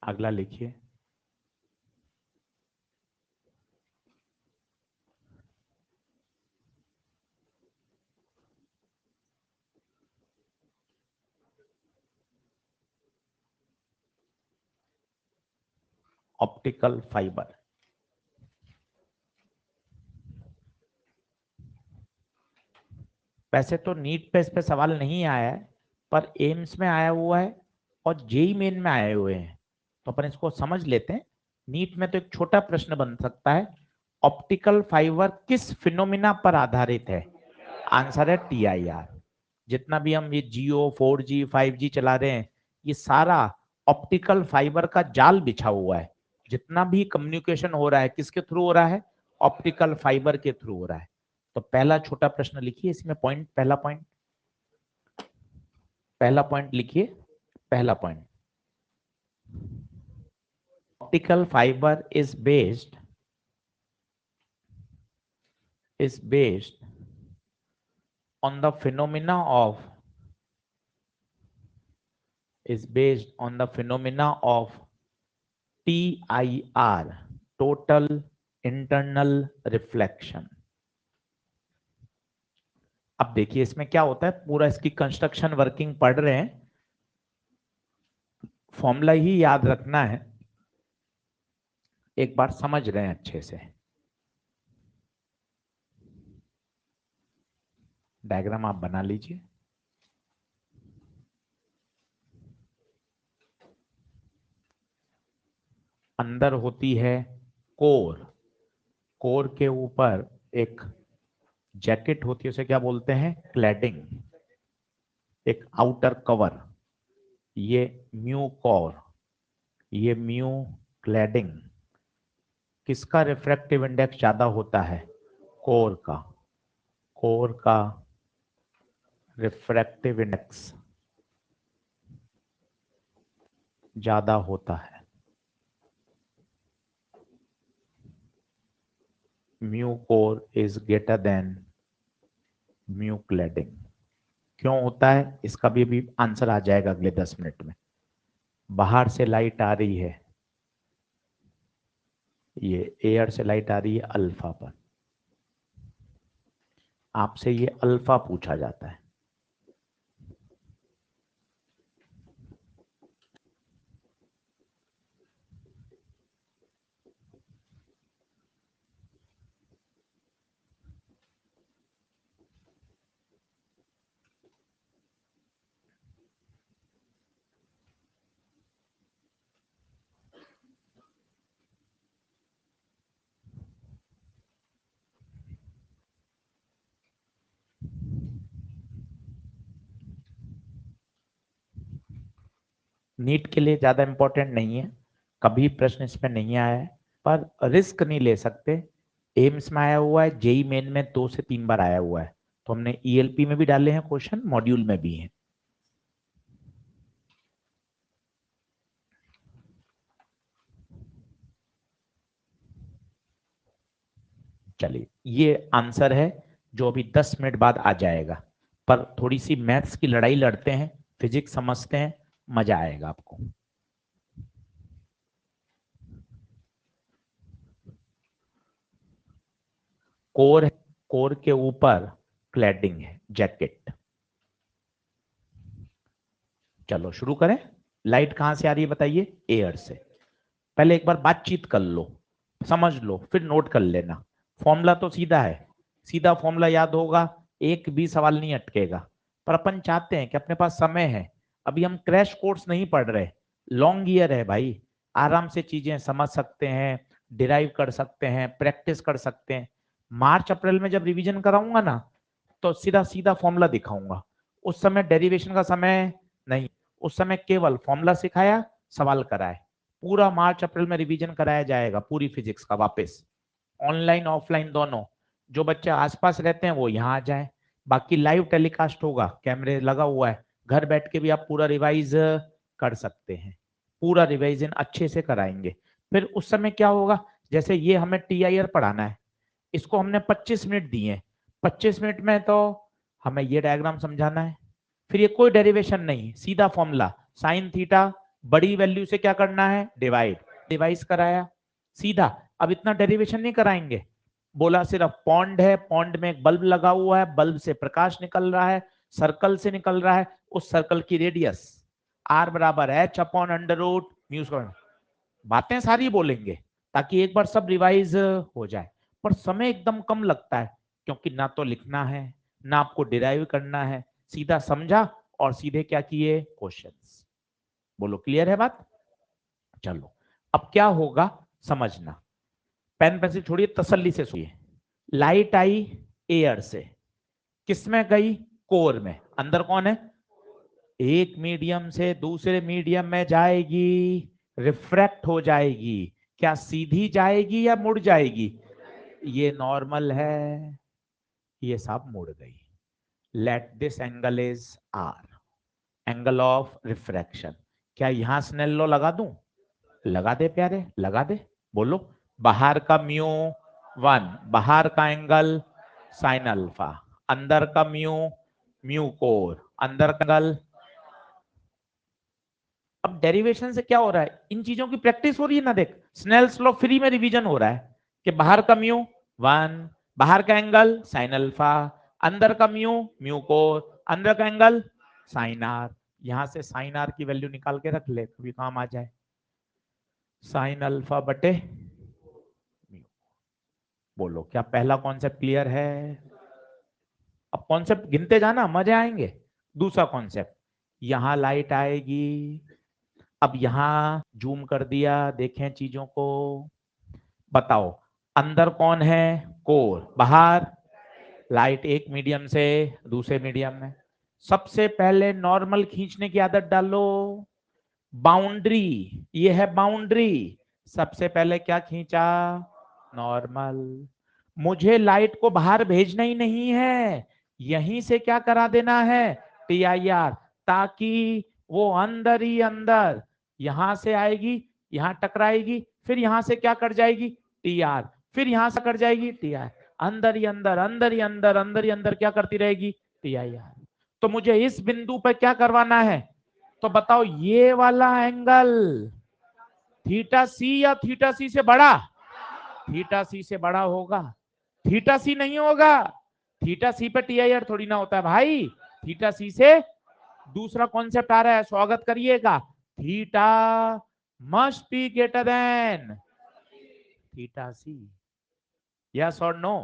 अगला लिखिए। Optical fibre. वैसे तो नीट पे इस पे सवाल नहीं आया है, पर एम्स में आया हुआ है और जेई मेन में आए हुए हैं, तो अपन इसको समझ लेते हैं। नीट में तो एक छोटा प्रश्न बन सकता है, ऑप्टिकल फाइबर किस फिनोमिना पर आधारित है? आंसर है TIR। जितना भी हम ये जियो 4G 5G चला रहे हैं, ये सारा ऑप्टिकल फाइबर का जाल बिछा हुआ है। जितना भी कम्युनिकेशन हो रहा है किसके थ्रू हो रहा है? ऑप्टिकल फाइबर के थ्रू हो रहा है। तो पहला छोटा प्रश्न लिखिए इसमें, पॉइंट, पहला पॉइंट लिखिए। पहला point, optical fibre is based on the phenomena of TIR, total internal reflection। अब देखिए इसमें क्या होता है, पूरा इसकी कंस्ट्रक्शन वर्किंग पढ़ रहे हैं, फॉर्मूला ही याद रखना है, एक बार समझ रहे हैं अच्छे से। डायग्राम आप बना लीजिए। अंदर होती है कोर, कोर के ऊपर एक जैकेट होती है, उसे क्या बोलते हैं? क्लैडिंग, एक आउटर कवर, ये म्यू कोर, ये म्यू क्लैडिंग। किसका रिफ्रैक्टिव इंडेक्स ज्यादा होता है? कोर का। कोर का रिफ्रैक्टिव इंडेक्स ज्यादा होता है। Mu core is greater then mu cladding. क्यों होता है इसका भी अभी आंसर आ जाएगा अगले 10 मिनट में। बाहर से लाइट आ रही है, ये एयर से लाइट आ रही है अल्फा पर, आपसे ये अल्फा पूछा जाता है। नीट के लिए ज्यादा इंपॉर्टेंट नहीं है, कभी प्रश्न इसमें नहीं आया है, पर रिस्क नहीं ले सकते। एम्स में आया हुआ है, जेई मेन में 2 से 3 बार आया हुआ है, तो हमने ईएलपी में भी डाले हैं क्वेश्चन, मॉड्यूल में भी हैं। चलिए, ये आंसर है जो अभी 10 मिनट बाद आ जाएगा, पर थोड़ी सी मैथ्स की लड़ाई लड़ते हैं, फिजिक्स समझते हैं, मजा आएगा आपको। कोर है, कोर के ऊपर क्लैडिंग है, जैकेट। चलो शुरू करें। लाइट कहां से आ रही है बताइए? एयर से। पहले एक बार बातचीत कर लो, समझ लो, फिर नोट कर लेना। फॉर्मूला तो सीधा है, सीधा फॉर्मूला याद होगा, एक भी सवाल नहीं अटकेगा। पर अपन चाहते हैं कि अपने पास समय है, अभी हम क्रैश कोर्स नहीं पढ़ रहे, लॉन्ग ईयर है भाई, आराम से चीजें समझ सकते हैं, डिराइव कर सकते हैं, प्रैक्टिस कर सकते हैं। मार्च अप्रैल में जब रिवीजन कराऊंगा ना, तो सीधा सीधा फॉर्मूला दिखाऊंगा। उस समय डेरिवेशन का समय नहीं, उस समय केवल फॉर्मूला सिखाया, सवाल कराए। पूरा मार्च अप्रैल में रिवीजन कराया जाएगा पूरी फिजिक्स का वापस, ऑनलाइन ऑफलाइन दोनों। जो बच्चे आसपास रहते हैं वो यहाँ आ जाए, बाकी लाइव टेलीकास्ट होगा, कैमरे लगा हुआ है, घर बैठ के भी आप पूरा रिवाइज कर सकते हैं, पूरा रिवाइजन अच्छे से कराएंगे। फिर उस समय क्या होगा, जैसे ये हमें टीआईआर पढ़ाना है, इसको हमने 25 मिनट दिए, 25 मिनट में तो हमें ये डायग्राम समझाना है, फिर ये कोई डेरिवेशन नहीं, सीधा फॉर्मूला, साइन थीटा बड़ी वैल्यू से क्या करना है, डिवाइड, डिवाइस कराया सीधा। अब इतना डेरिवेशन नहीं कराएंगे, बोला सिर्फ पॉन्ड है, पॉन्ड में एक बल्ब लगा हुआ है, बल्ब से प्रकाश निकल रहा है, सर्कल से निकल रहा है, उस सर्कल की रेडियस आर बराबर h upon under root mu square. बातें सारी बोलेंगे ताकि एक बार सब रिवाइज हो जाए, पर समय एकदम कम लगता है, क्योंकि ना तो लिखना है, ना आपको डिराइव करना है, सीधा समझा और सीधे क्या किए, क्वेश्चंस। बोलो क्लियर है बात? चलो, अब क्या होगा समझना, पेन पेंसिल छोड़िए, तसल्ली से सुनिए। लाइट आई एयर से, किसमें गई, कोर में, अंदर कौन है, एक मीडियम से दूसरे मीडियम में जाएगी, रिफ्रैक्ट हो जाएगी, क्या सीधी जाएगी या मुड़ जाएगी? ये नॉर्मल है, ये सब मुड़ गई। Let this angle is r, angle of refraction. क्या यहां स्नेल लॉ लगा दूं? लगा दे प्यारे, लगा दे। बोलो, बाहर का म्यू 1, बाहर का एंगल साइन अल्फा, अंदर का म्यू म्यू कोर, अंदर का एंगल। अब डेरिवेशन से क्या हो रहा है, इन चीजों की प्रैक्टिस हो रही है ना, देख स्नेल्स लॉ फ्री में रिवीजन हो रहा है कि बाहर का म्यू 1, बाहर का एंगल साइन अल्फा, अंदर का म्यू म्यू कोर, अंदर का एंगल साइन आर। यहां से साइन आर की वैल्यू निकाल के रख ले, कभी काम आ जाए, साइन अल्फा बटे म्यू। बोलो क्या पहला कॉन्सेप्ट क्लियर है? अब कॉन्सेप्ट गिनते जाना, मजे आएंगे। दूसरा कॉन्सेप्ट, यहां लाइट आएगी, अब यहां जूम कर दिया, देखें चीजों को, बताओ अंदर कौन है, कोर, बाहर लाइट, एक मीडियम से दूसरे मीडियम में। सबसे पहले नॉर्मल खींचने की आदत डालो, बाउंड्री, ये है बाउंड्री, सबसे पहले क्या खींचा, नॉर्मल। मुझे लाइट को बाहर भेजना ही नहीं है, यहीं से क्या करा देना है, टीआईआर, ताकि वो अंदर ही अंदर, यहां से आएगी, यहां टकराएगी, फिर यहां से क्या कर जाएगी, टीआर, फिर यहां से कर जाएगी टीआर, अंदर ही अंदर, अंदर ही अंदर, अंदर ही अंदर क्या करती रहेगी, टीआईआर। तो मुझे इस बिंदु पर क्या करवाना है, तो बताओ ये वाला एंगल थीटा सी या थीटा सी से बड़ा, थीटा सी से बड़ा होगा? थीटा सी नहीं होगा, थीटा सी पे टी आई आर थोड़ी ना होता है भाई। थीटा सी से दूसरा कॉन्सेप्ट आ रहा है, स्वागत करिएगा। Theta must be greater than theta c, yes और नो?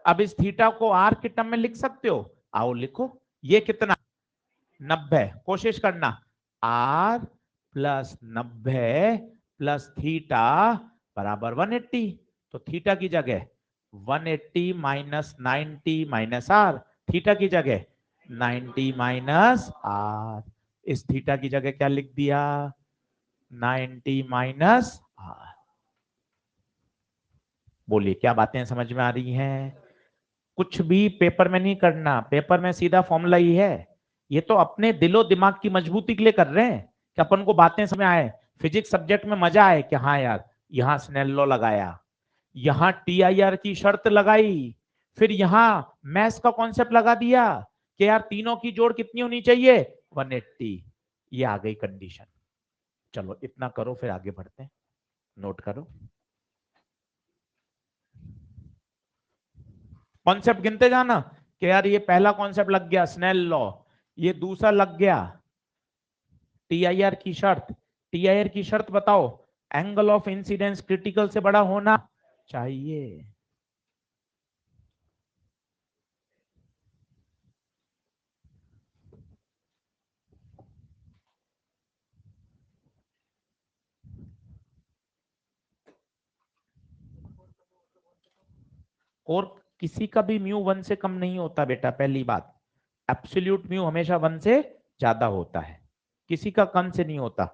अब इस थीटा को आर के टर्म में लिख सकते हो? आओ लिखो। ये कितना? 90। कोशिश करना। आर प्लस 90 प्लस थीटा बराबर 180। तो थीटा की जगह 180 माइनस 90 माइनस आर, थीटा की जगह 90 माइनस आर। इस थीटा की जगह क्या लिख दिया? 90 माइनस आर। बोलिए क्या बातें समझ में आ रही हैं? कुछ भी पेपर में नहीं करना, पेपर में सीधा फॉर्मूला ही है। ये तो अपने दिलो दिमाग की मजबूती के लिए कर रहे हैं कि अपन को बातें समझ आए, फिजिक्स सब्जेक्ट में मजा आए कि हाँ यार यहाँ स्नेल लॉ लगाया, यहाँ टीआईआर की शर्त लगाई, फिर यहाँ मैथ्स का कॉन्सेप्ट लगा दिया कि यार तीनों की जोड़ कितनी होनी चाहिए? 180। ये आ गई कंडीशन। चलो इतना करो फिर आगे बढ़ते हैं। नोट करो, कॉन्सेप्ट गिनते जाना कि यार ये पहला कॉन्सेप्ट लग गया स्नेल लॉ, ये दूसरा लग गया टीआईआर की शर्त। टीआईआर की शर्त बताओ, एंगल ऑफ इंसिडेंस क्रिटिकल से बड़ा होना चाहिए। और किसी का भी म्यू 1 से कम नहीं होता बेटा, पहली बात। एब्सोल्यूट म्यू हमेशा 1 से ज्यादा होता है, किसी का कम से नहीं होता।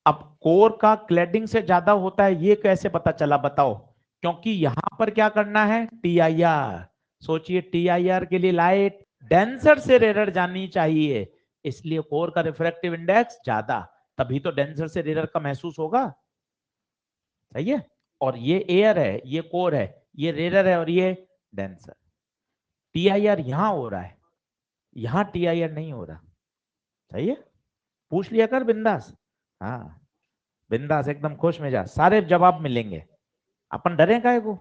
अब कोर का क्लैडिंग से ज्यादा होता है, ये कैसे पता चला बताओ? क्योंकि यहां पर क्या करना है? टीआईआर। सोचिए टीआईआर के लिए लाइट डेंसर से रेयर जानी चाहिए, इसलिए कोर का रिफ्रैक्टिव इंडेक्स ज्यादा, तभी तो डेंसर से रेयर का महसूस होगा। सही है? और ये एयर है, ये कोर है, ये रेयर है और ये डेंसर। टीआईआर यहां हो रहा है, यहां टीआईआर नहीं हो रहा। सही है? पूछ लिया कर बिंदास। हाँ बिंदास, एकदम खुश में जा, सारे जवाब मिलेंगे। अपन डरे काहे को?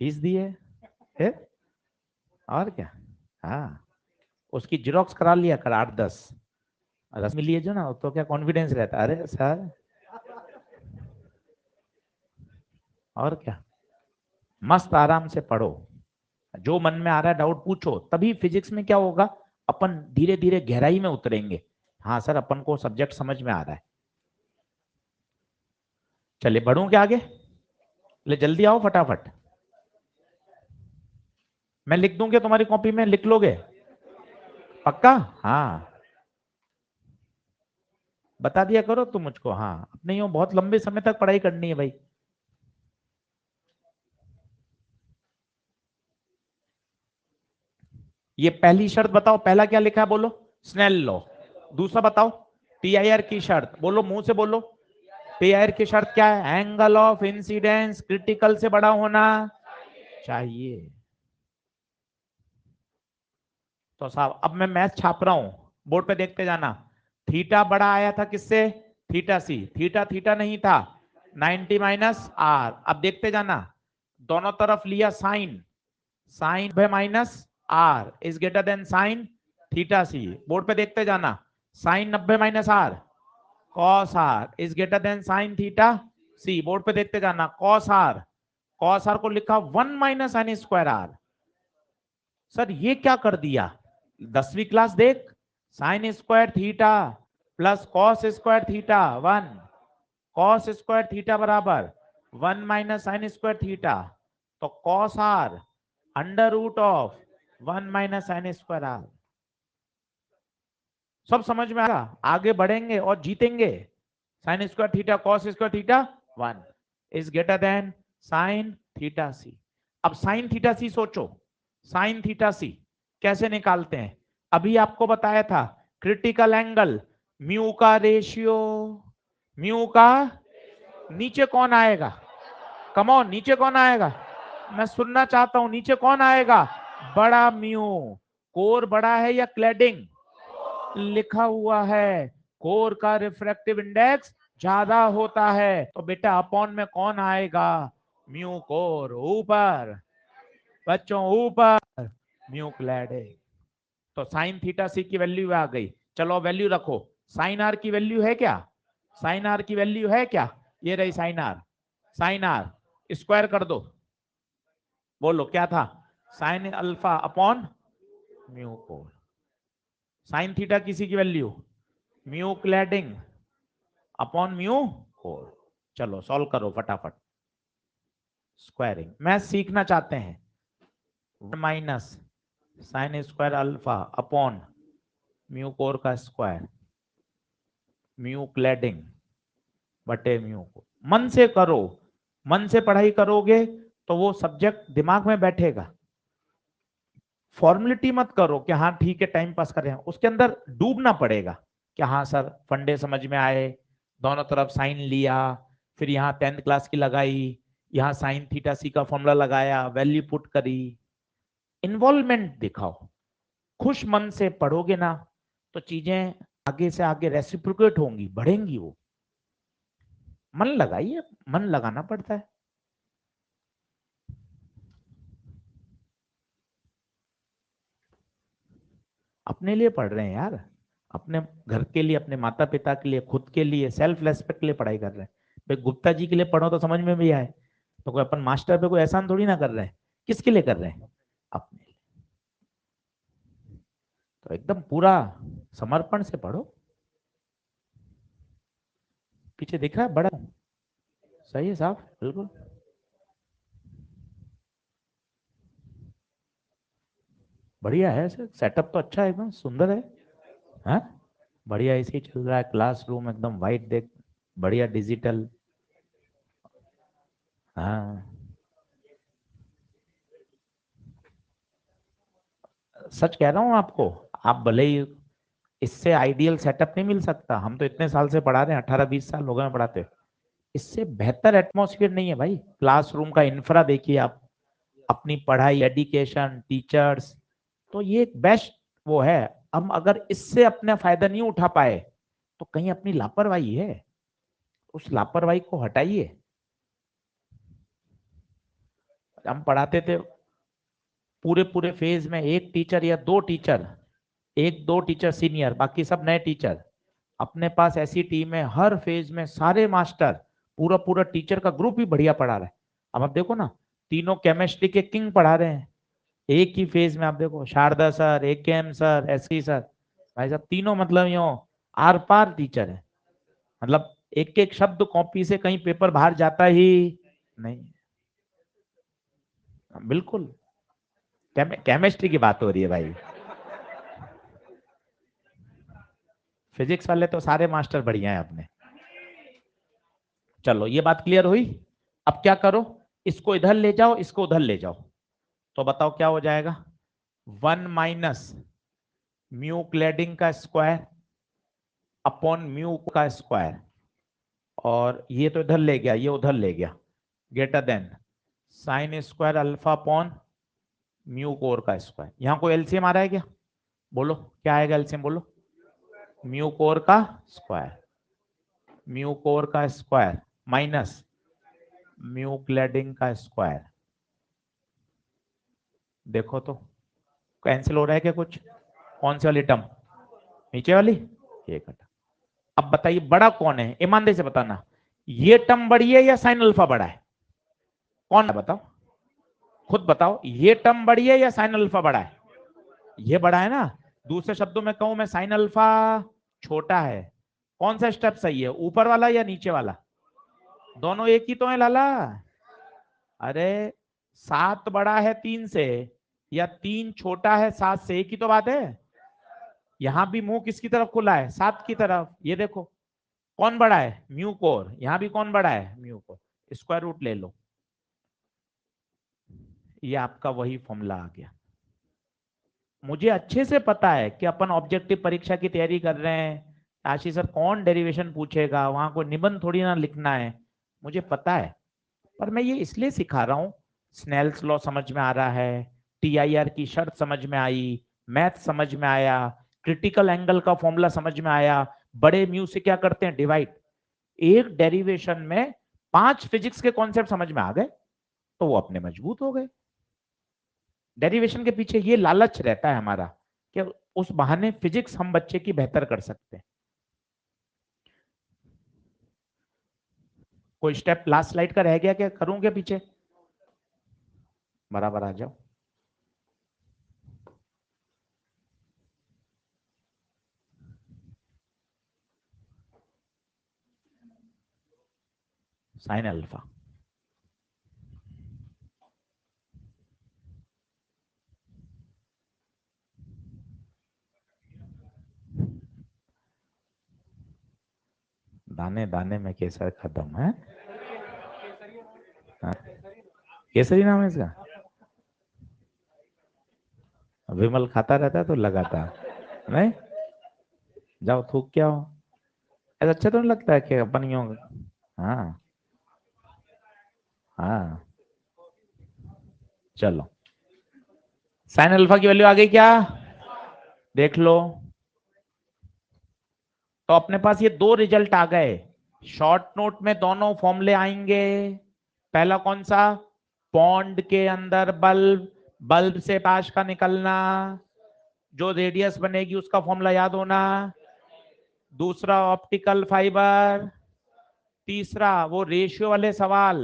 फीस दी है फिर, और क्या। हाँ उसकी जेरोक्स करा लिया कर 8-10 रस में लिए जो ना, तो क्या कॉन्फिडेंस रहता है, अरे सर। और क्या, मस्त आराम से पढ़ो, जो मन में आ रहा है डाउट पूछो, तभी फिजिक्स में क्या होगा, अपन धीरे धीरे गहराई में उतरेंगे। हाँ सर अपन को सब्जेक्ट समझ में आ रहा है। चलिए बढ़ूं क्या आगे? ले जल्दी आओ फटाफट, मैं लिख दूंगी तुम्हारी कॉपी में, लिख लोगे? पक्का? हाँ बता दिया करो तुम मुझको, हाँ अब नहीं हो, बहुत लंबे समय तक पढ़ाई करनी है भाई। ये पहली शर्त बताओ, पहला क्या लिखा है बोलो? Snell law. दूसरा बताओ टीआईआर की शर्त, बोलो मुंह से बोलो। टीआईआर की शर्त क्या है? एंगल ऑफ इंसिडेंस क्रिटिकल से बड़ा होना चाहिए। तो साहब अब मैं मैथ छाप रहा हूं, बोर्ड पे देखते जाना। थीटा बड़ा आया था किससे? Theta C. थीटा थीटा नहीं था, 90 माइनस आर। अब देखते जाना, दोनों तरफ लिया sine, sine minus r is greater than sine theta c. Board पे देखते जाना, sine 90 minus r cos r is greater than sine theta c. Board पे देखते जाना, कॉस आर, कॉस आर को लिखा 1 minus sine square R. Sir ये क्या कर दिया? 10वीं क्लास देख, sine square theta plus cos square theta 1, cos square theta बराबर 1 माइनस साइन स्क्वायर थीटा, तो cos R under root of 1 minus sine square R. सब समझ में आएगा, आगे बढ़ेंगे और जीतेंगे। Sine square theta cos square theta 1 is greater than sine theta C. अब साइन थीटा सी सोचो, साइन थीटा सी कैसे निकालते हैं? अभी आपको बताया था, क्रिटिकल एंगल म्यू का रेशियो, म्यू का नीचे कौन आएगा? कम ऑन, नीचे कौन आएगा? मैं सुनना चाहता हूं, नीचे कौन आएगा? बड़ा म्यू। कोर बड़ा है या क्लैडिंग? लिखा हुआ है कोर का रिफ्रैक्टिव इंडेक्स ज्यादा होता है, तो बेटा अपॉन में कौन आएगा? म्यू कोर ऊपर, बच्चों ऊपर, म्यू क्लैडिंग। तो साइन थीटा सी की वैल्यू आ गई। चलो वैल्यू रखो। साइन आर की वैल्यू है क्या? साइन आर की वैल्यू है क्या? ये रही sine r. Sine r square कर दो। बोलो क्या था? Sine alpha upon mu core. Sine theta किसी की value mu cladding upon mu core. चलो सॉल्व करो फटाफट। स्क्वायरिंग मैथ सीखना चाहते हैं। Minus sine square alpha upon mu core का स्क्वायर म्यू क्लैडिंग बटे म्यू कोर। मन से करो, मन से पढ़ाई करोगे तो वो सब्जेक्ट दिमाग में बैठेगा। फॉर्मेलिटी मत करो कि हाँ ठीक है टाइम पास कर रहे हैं, उसके अंदर डूबना पड़ेगा कि हाँ सर फंडे समझ में आए, दोनों तरफ साइन लिया, फिर यहाँ 10th क्लास की लगाई, यहाँ साइन थीटा सी का फॉर्मूला लगाया, वैल्यू पुट करी। इन्वॉल्वमेंट दिखाओ। खुश मन से पढ़ोगे ना तो चीजें आगे से आगे रेसिप्रोकेट होंगी, बढ़ेंगी। वो मन लगाइए, मन लगाना पड़ता है। अपने लिए पढ़ रहे हैं यार, अपने घर के लिए, अपने माता पिता के लिए, खुद के लिए, सेल्फ रेस्पेक्ट के लिए पढ़ाई कर रहे हैं। भाई गुप्ता जी के लिए पढ़ो तो समझ में भी आए, तो कोई अपन मास्टर पे कोई एहसान थोड़ी ना कर रहे हैं। किसके लिए कर रहे हैं? अपने लिए। तो एकदम पूरा समर्पण से पढ़ो। पीछे दिख रहा है बड़ा? सही है साहब, बिल्कुल बढ़िया है। सेटअप तो अच्छा है, एकदम सुंदर है। हाँ बढ़िया, ऐसे ही चल रहा है। क्लासरूम एकदम वाइट देख, बढ़िया डिजिटल। हाँ सच कह रहा हूँ आपको। आप भले ही, इससे आइडियल सेटअप नहीं मिल सकता। हम तो इतने साल से पढ़ा रहे हैं, 18-20 साल हो गए पढ़ाते। इससे बेहतर एटमॉस्फेयर नहीं है भाई। क्लासरूम का इंफ्रा देखिए आप, अपनी पढ़ाई, एजुकेशन, टीचर्स, तो ये एक बेस्ट वो है। हम अगर इससे अपना फायदा नहीं उठा पाए तो कहीं अपनी लापरवाही है। उस लापरवाही को हटाइए। हम पढ़ाते थे पूरे पूरे फेज में एक टीचर या दो टीचर, एक दो टीचर सीनियर, बाकी सब नए टीचर। अपने पास ऐसी टीम है, हर फेज में सारे मास्टर, पूरा पूरा टीचर का ग्रुप ही बढ़िया पढ़ा रहा है। अब आप देखो ना, तीनों केमिस्ट्री के किंग पढ़ा रहे हैं एक ही फेज में। आप देखो Sharda sir, AKM sir, SC sir, भाई साहब तीनों मतलब यो आर पार टीचर है। मतलब एक एक शब्द कॉपी से कहीं पेपर बाहर जाता ही नहीं। बिल्कुल केमिस्ट्री की बात हो रही है भाई। फिजिक्स वाले तो सारे मास्टर बढ़िया है अपने। चलो ये बात क्लियर हुई। अब क्या करो, इसको इधर ले जाओ, इसको उधर ले जाओ, तो बताओ क्या हो जाएगा? 1 - म्यू क्लैडिंग का स्क्वायर अपॉन म्यू का स्क्वायर, और ये तो इधर ले गया, ये उधर ले गया, greater than sign square alpha upon mu core का स्क्वायर। यहां कोई एलसीएम आ रहा है क्या? बोलो क्या आएगा एलसीएम, बोलो। म्यू कोर का स्क्वायर, म्यू कोर का स्क्वायर माइनस म्यू क्लैडिंग का स्क्वायर। देखो तो कैंसिल हो रहा है क्या कुछ? कौन सी वाली टर्म? नीचे वाली, ये कटा। अब बताइए बड़ा कौन है, ईमानदारी से बताना। ये टर्म बड़ी है या साइन अल्फा बड़ा है? कौन है बताओ, खुद बताओ, ये टर्म बड़ी है या साइन अल्फा बड़ा है? ये बड़ा है ना। दूसरे शब्दों में कहूं मैं, साइन अल्फा छोटा है। कौन सा स्टेप सही है, ऊपर वाला या नीचे वाला? दोनों एक ही तो है लाला। अरे 7 बड़ा है 3 से, या 3 छोटा है 7 से, एक ही तो बात है। यहां भी मुंह किसकी तरफ खुला है? 7 की तरफ। ये देखो कौन बड़ा है, म्यू कोर। यहां भी कौन बड़ा है, म्यू कोर। स्क्वायर रूट ले लो, ये आपका वही फॉर्मूला आ गया। मुझे अच्छे से पता है कि अपन ऑब्जेक्टिव परीक्षा की तैयारी कर रहे हैं। आशीष सर कौन डेरिवेशन पूछेगा, वहां कोई निबंध थोड़ी ना लिखना है, मुझे पता है। पर मैं ये इसलिए सिखा रहा हूँ, स्नेल्स लॉ समझ में आ रहा है, टीआईआर की शर्त समझ में आई, मैथ समझ में आया, क्रिटिकल एंगल का फॉर्मूला समझ में आया, बड़े म्यू से क्या करते हैं डिवाइड। एक डेरिवेशन में 5 फिजिक्स के कॉन्सेप्ट समझ में आ गए। तो वो अपने मजबूत हो गए। डेरिवेशन के पीछे ये लालच रहता है हमारा कि उस बहाने फिजिक्स हम बच्चे की बेहतर कर सकते हैं। कोई स्टेप लास्ट स्लाइड का रह गया क्या, करूं क्या पीछे? बराबर आ जाओ। साइन अल्फा, दाने दाने में केसर खत्म है। हाँ? केसरी नाम है इसका। विमल खाता रहता है तो लगाता नहीं। जाओ थूक क्या हो, ऐसा अच्छा तो नहीं लगता है कि अपन यूं। हाँ हाँ, चलो साइन अल्फा की वैल्यू आ गई क्या, देख लो। तो अपने पास ये दो रिजल्ट आ गए। शॉर्ट नोट में दोनों फॉर्मूले आएंगे। पहला कौन सा, पॉन्ड के अंदर बल्ब, बल्ब से पास का निकलना, जो रेडियस बनेगी उसका फॉर्मूला याद होना। दूसरा ऑप्टिकल फाइबर। तीसरा वो रेशियो वाले सवाल,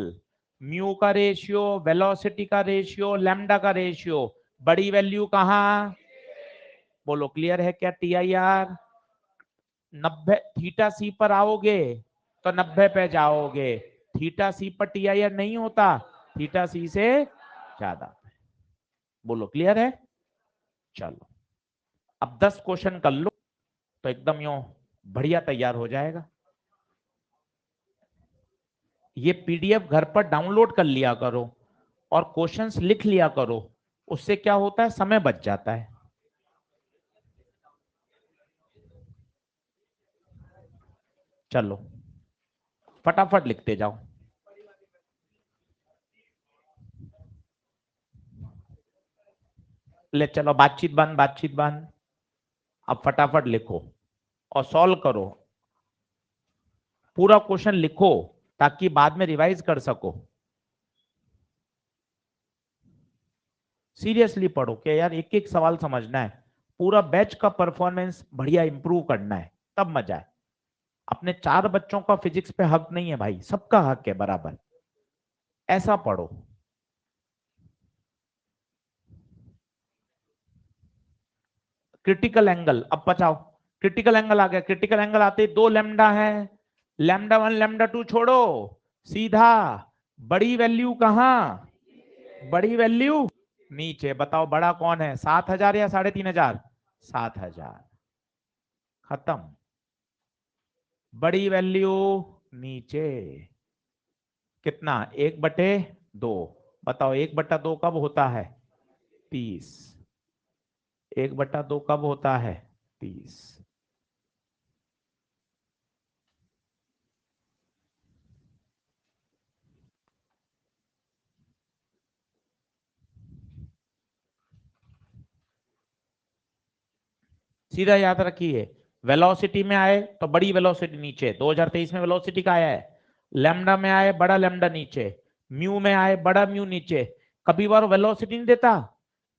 म्यू का रेशियो, वेलोसिटी का रेशियो, लैम्डा का रेशियो, बड़ी वैल्यू कहाँ, बोलो क्लियर है क्या? टी आई आर 90 थीटा सी पर आओगे तो 90 पे जाओगे, थीटा सी पर टी आई आर नहीं होता, थीटा सी से ज्यादा। बोलो क्लियर है? चलो अब 10 क्वेश्चन कर लो तो एकदम यूं बढ़िया तैयार हो जाएगा। ये पीडीएफ घर पर डाउनलोड कर लिया करो और क्वेश्चंस लिख लिया करो, उससे क्या होता है, समय बच जाता है। चलो फटाफट लिखते जाओ। ले चलो, बातचीत बंद, बातचीत बंद। अब फटाफट लिखो और सॉल्व करो, पूरा क्वेश्चन लिखो ताकि बाद में रिवाइज कर सको। सीरियसली पढ़ो कि यार एक एक सवाल समझना है, पूरा बैच का परफॉर्मेंस बढ़िया इंप्रूव करना है, तब मजा है। अपने 4 बच्चों का फिजिक्स पे हक नहीं है भाई, सबका हक है बराबर। ऐसा पढ़ो। क्रिटिकल एंगल, अब बचाओ। क्रिटिकल एंगल आ गया, क्रिटिकल एंगल आते ही 2 लैम्डा है, लैम्डा 1 लैम्डा 2 छोड़ो, सीधा बड़ी वैल्यू कहां, बड़ी वैल्यू नीचे। बताओ बड़ा कौन है, 7,000 या 3,500? 7,000, खत्म। बड़ी वैल्यू नीचे, कितना, 1/2। बताओ 1/2 कब होता है, 30। 1/2 कब होता है, 30। सीधा याद रखिए, वेलोसिटी में आए तो बड़ी वेलोसिटी नीचे, 2023 में वेलोसिटी का आया है। लैम्डा में आए बड़ा लैम्डा नीचे, म्यू में आए बड़ा म्यू नीचे। कभी बार वेलोसिटी नहीं देता,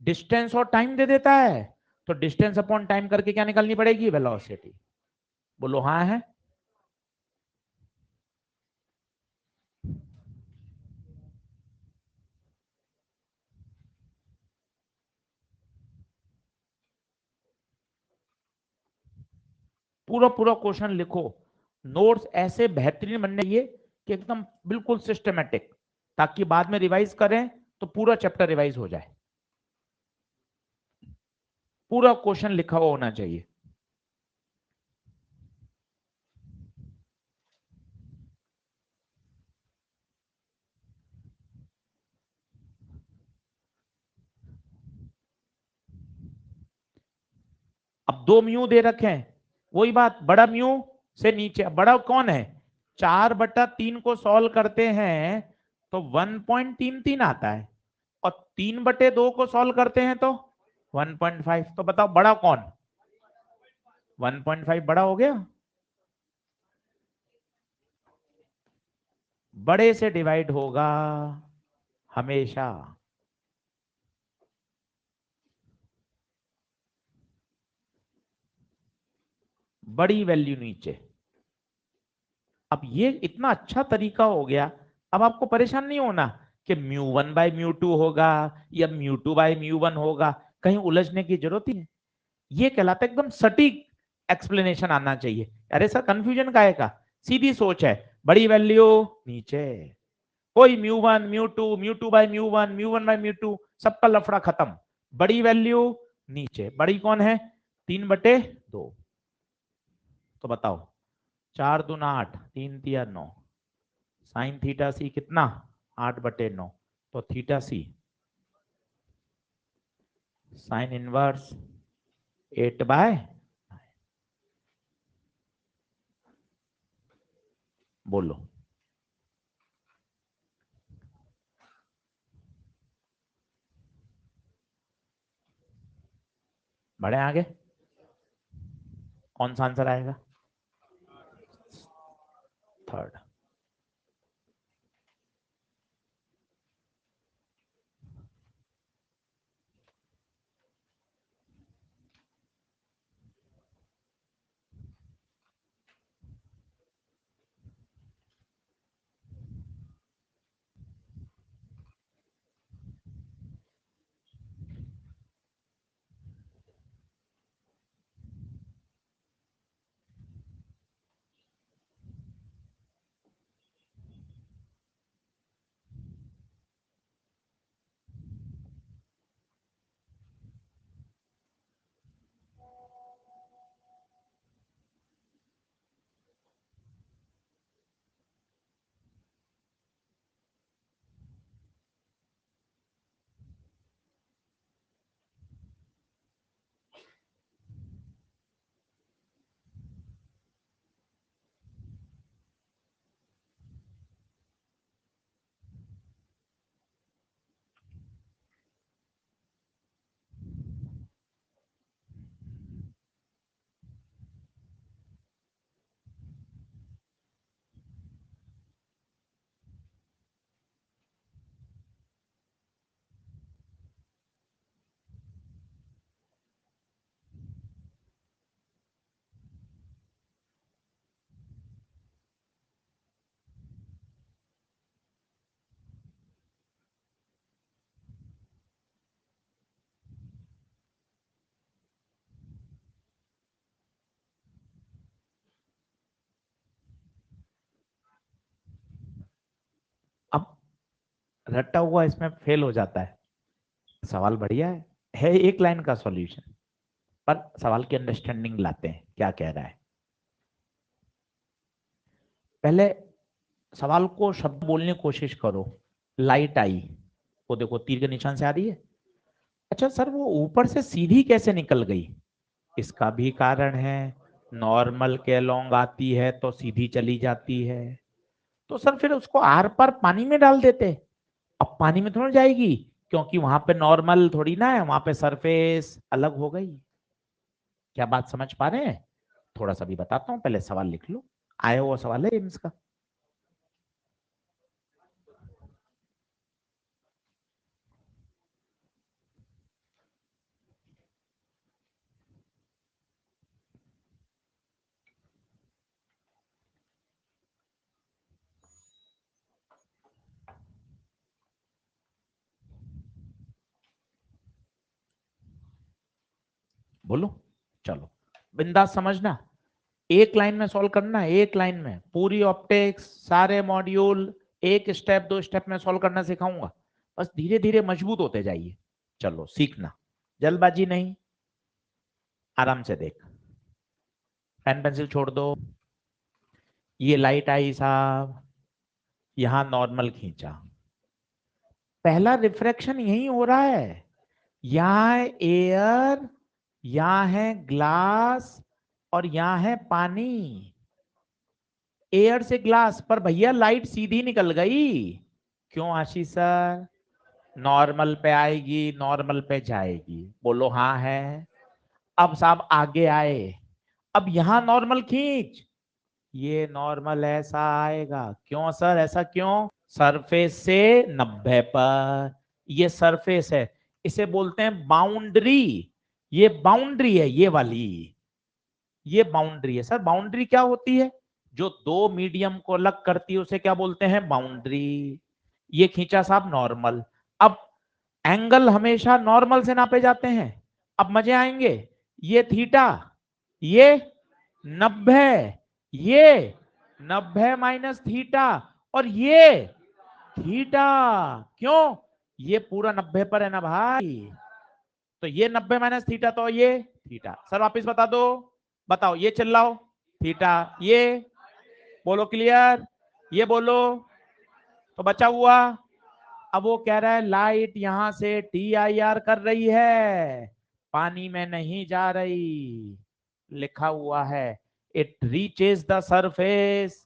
डिस्टेंस और टाइम दे देता है, तो डिस्टेंस अपॉन टाइम करके क्या निकालनी पड़ेगी, वेलोसिटी। बोलो हाँ है। पूरा पूरा क्वेश्चन लिखो, नोट्स ऐसे बेहतरीन बनने चाहिए कि एकदम बिल्कुल सिस्टमेटिक, ताकि बाद में रिवाइज करें तो पूरा चैप्टर रिवाइज हो जाए। पूरा क्वेश्चन लिखा हुआ होना चाहिए। अब 2 म्यू दे रखे हैं, वही बात, बड़ा म्यू से नीचे, बड़ा कौन है, 4/3 को सॉल्व करते हैं तो 1.33 आता है, और 3/2 को सॉल्व करते हैं तो 1.5। तो बताओ बड़ा कौन, 1.5 बड़ा हो गया। बड़े से डिवाइड होगा हमेशा बड़ी वैल्यू नीचे। अब ये इतना अच्छा तरीका हो गया, अब आपको परेशान नहीं होना कि μ1/μ2 होगा या μ2/μ1 होगा, कहीं उलझने की जरूरत ही नहीं। ये कहलाता है एकदम सटीक एक्सप्लेनेशन आना चाहिए। अरे सर कंफ्यूजन काहे का, सीधी सोच है, बड़ी वैल्यू नीचे, कोई μ1 μ2 μ2/μ1 μ1/μ2 सबका लफड़ा खत्म, बड़ी वैल्यू नीचे। बड़ी कौन है, 3/2। तो बताओ, 4×2 = 8, 3×3 = 9, साइन थीटा सी कितना, 8/9। तो थीटा सी साइन इनवर्स 8/, बोलो बढ़े आगे, कौन सा आंसर आएगा, थर्ड। अब रट्टा हुआ इसमें फेल हो जाता है। सवाल बढ़िया है एक लाइन का सॉल्यूशन, पर सवाल की अंडरस्टैंडिंग लाते हैं क्या कह रहा है। पहले सवाल को शब्द बोलने की कोशिश करो। लाइट आई, वो देखो तीर के निशान से आ रही है। अच्छा सर वो ऊपर से सीधी कैसे निकल गई, इसका भी कारण है, नॉर्मल के अलोंग आती है तो सीधी चली जाती है। तो सर फिर उसको आर पार पानी में डाल देते, अब पानी में थोड़ी जाएगी, क्योंकि वहां पे नॉर्मल थोड़ी ना है, वहां पे सरफेस अलग हो गई। क्या बात समझ पा रहे हैं, थोड़ा सा भी बताता हूँ, पहले सवाल लिख लो, आया हुआ सवाल है एम्स का। बोलो, चलो बिंदास समझना, एक लाइन में सॉल्व करना है, एक लाइन में पूरी ऑप्टिक्स सारे मॉड्यूल एक स्टेप दो स्टेप में सॉल्व करना सिखाऊंगा, बस धीरे धीरे मजबूत होते जाइए। चलो सीखना, जल्दबाजी नहीं, आराम से देख, पेन पेंसिल छोड़ दो। ये लाइट आई साहब, यहां नॉर्मल खींचा, पहला रिफ्रैक्शन यही हो रहा है, यहां है एयर, यहां है ग्लास और यहां है पानी। एयर से ग्लास पर भैया लाइट सीधी निकल गई, क्यों आशीष सर, नॉर्मल पे आएगी नॉर्मल पे जाएगी, बोलो हाँ है। अब साहब आगे आए, अब यहां नॉर्मल खींच, ये नॉर्मल ऐसा आएगा, क्यों सर ऐसा क्यों, सरफेस से 90 पर, ये सरफेस है, इसे बोलते हैं बाउंड्री। ये बाउंड्री है, ये वाली, ये बाउंड्री है। सर बाउंड्री क्या होती है? जो दो मीडियम को अलग करती है उसे क्या बोलते हैं? बाउंड्री। ये खींचा साहब नॉर्मल। अब एंगल हमेशा नॉर्मल से नापे जाते हैं। अब मजे आएंगे। ये थीटा, ये 90, ये 90 माइनस थीटा, और ये थीटा। क्यों? ये पूरा 90 पर है ना भाई, तो ये 90 माइनस थीटा, तो ये थीटा। सर वापिस बता दो, बताओ, ये चिल्लाओ। थीटा, ये बोलो क्लियर, ये बोलो। तो बचा हुआ, अब वो कह रहा है लाइट यहां से TIR कर रही है, पानी में नहीं जा रही। लिखा हुआ है it reaches the surface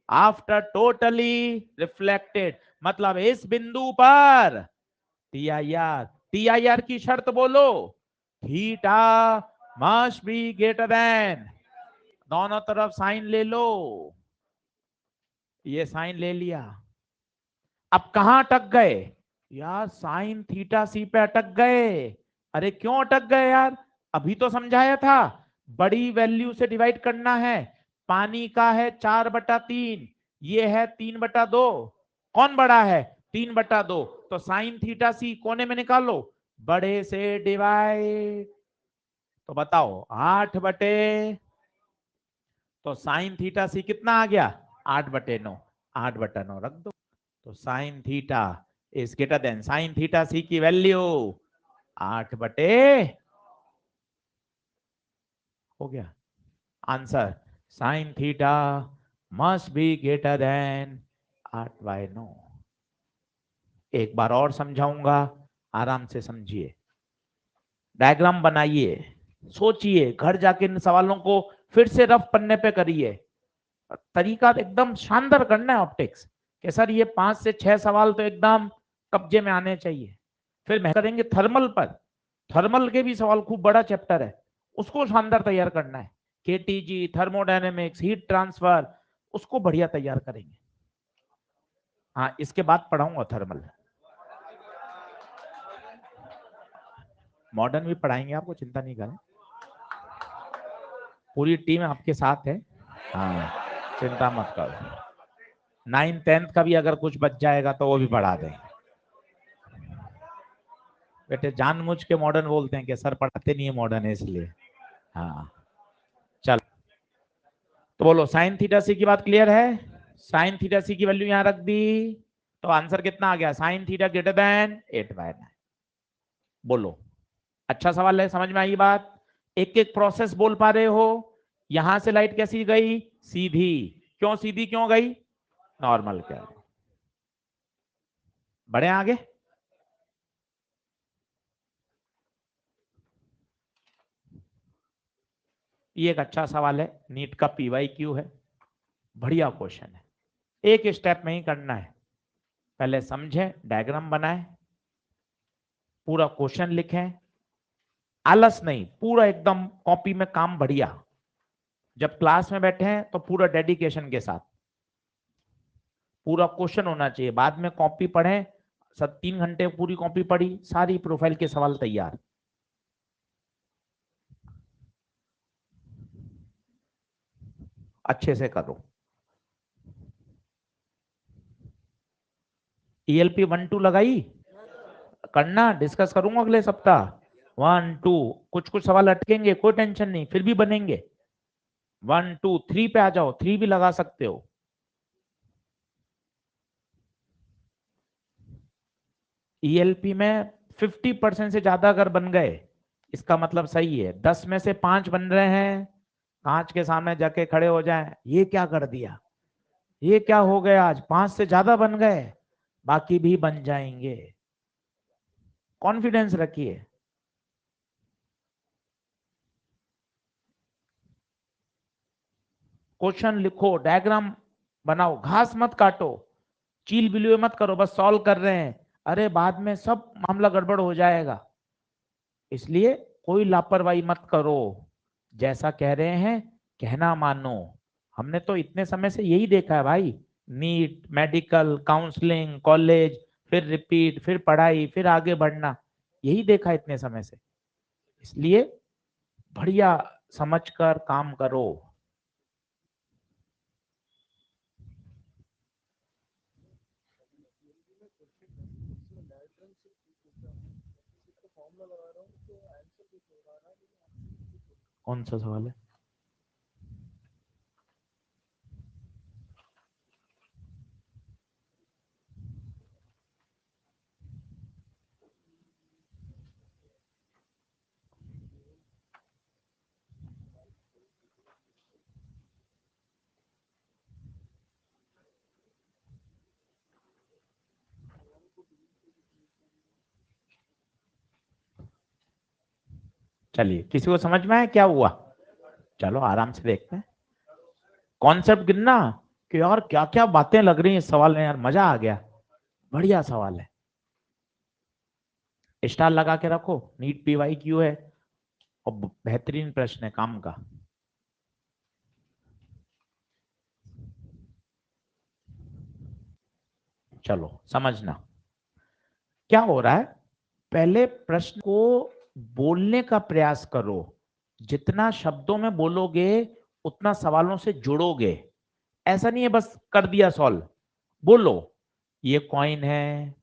after totally reflected, मतलब इस बिंदु पर TIR की शर्त बोलो, theta must be greater then, दोनों तरफ साइन ले लो। ये साइन ले लिया। अब कहां अटक गए यार? साइन थीटा सी पे अटक गए। अरे क्यों अटक गए यार? अभी तो समझाया था, बड़ी वैल्यू से डिवाइड करना है। पानी का है 4/3, ये है 3/2। कौन बड़ा है? 3/2। तो साइन थीटा सी कोने में निकालो, बड़े से डिवाइड। तो बताओ 8/, तो साइन थीटा सी कितना आ गया? 8/9। 8/9 रख दो। तो sine theta is greater than, sine theta C की वैल्यू 8/, हो गया answer. Sine theta must be greater than 8/9। एक बार और समझाऊंगा, आराम से समझिए, डायग्राम बनाइए, सोचिए, घर जाके इन सवालों को फिर से रफ पन्ने पे करिए। तरीका एकदम शानदार करना है ऑप्टिक्स कि सर ये 5 से 6 सवाल तो एकदम कब्जे में आने चाहिए। फिर मैं करेंगे थर्मल पर, थर्मल के भी सवाल, खूब बड़ा चैप्टर है, उसको शानदार तैयार करना है। KTG, थर्मोडायनेमिक्स, हीट ट्रांसफर, उसको बढ़िया तैयार करेंगे। हाँ, इसके बाद पढ़ाऊंगा थर्मल, मॉडर्न भी पढ़ाएंगे आपको, चिंता नहीं करें, पूरी टीम आपके साथ है। हाँ, चिंता मत करो। 9th 10th का भी अगर कुछ बच जाएगा तो वो भी पढ़ा देंगे। बेटे जानबूझ के मॉडर्न बोलते हैं कि सर पढ़ाते नहीं है मॉडर्न है इसलिए। हाँ चल, तो बोलो साइन थीटा सी की बात क्लियर है? साइन थीटा सी की वैल्यू यहां रख दी, तो आंसर कितना आ गया? Sine theta greater than 8/9। बोलो, अच्छा सवाल है, समझ में आई बात? एक एक प्रोसेस बोल पा रहे हो? यहां से लाइट कैसी गई? सीधी। क्यों सीधी क्यों गई? नॉर्मल क्या? बढ़े आगे। ये एक अच्छा सवाल है, नीट का PYQ है, बढ़िया क्वेश्चन है। एक स्टेप में ही करना है, पहले समझें, डायग्राम बनाएं, पूरा क्वेश्चन लिखें, आलस नहीं, पूरा एकदम कॉपी में काम बढ़िया। जब क्लास में बैठे हैं तो पूरा डेडिकेशन के साथ, पूरा क्वेश्चन होना चाहिए। बाद में कॉपी पढ़ें, 3 घंटे पूरी कॉपी पढ़ी, सारी प्रोफाइल के सवाल तैयार। अच्छे से करो। ELP 1 2 लगाई, करना, डिस्कस करूंगा अगले सप्ताह। 1 2, कुछ कुछ सवाल अटकेंगे, कोई टेंशन नहीं, फिर भी बनेंगे। 1 2 3 पे आ जाओ, 3 भी लगा सकते हो। ELP में 50% से ज्यादा अगर बन गए, इसका मतलब सही है। 10 में से 5 बन रहे हैं, कांच के सामने जाके खड़े हो जाएं, ये क्या कर दिया, ये क्या हो गया, आज 5 से ज्यादा बन गए, बाकी भी बन जाएंगे। कॉन्फिडेंस रखिए। क्वेश्चन लिखो, डायग्राम बनाओ, घास मत काटो, चील बिलुए मत करो, बस सॉल्व कर रहे हैं। अरे बाद में सब मामला गड़बड़ हो जाएगा, इसलिए कोई लापरवाही मत करो। जैसा कह रहे हैं कहना मानो, हमने तो इतने समय से यही देखा है भाई, नीट, मेडिकल, काउंसलिंग, कॉलेज, फिर रिपीट, फिर पढ़ाई, फिर आगे बढ़ना, यही देखा इतने समय से। इसलिए बढ़िया समझकर काम करो। कौन सा सवाल है? चलिए, किसी को समझ में आया क्या हुआ? चलो आराम से देखते हैं। कॉन्सेप्ट गिनना कि यार क्या क्या बातें लग रही हैं इस सवाल में, यार मजा आ गया। बढ़िया सवाल है, स्टार लगा के रखो। नीट पीवाई क्यू है और बेहतरीन प्रश्न है काम का। चलो समझना क्या हो रहा है। पहले प्रश्न को बोलने का प्रयास करो। जितना शब्दों में बोलोगे उतना सवालों से जुड़ोगे। ऐसा नहीं है बस कर दिया सॉल्व। बोलो, ये कॉइन है,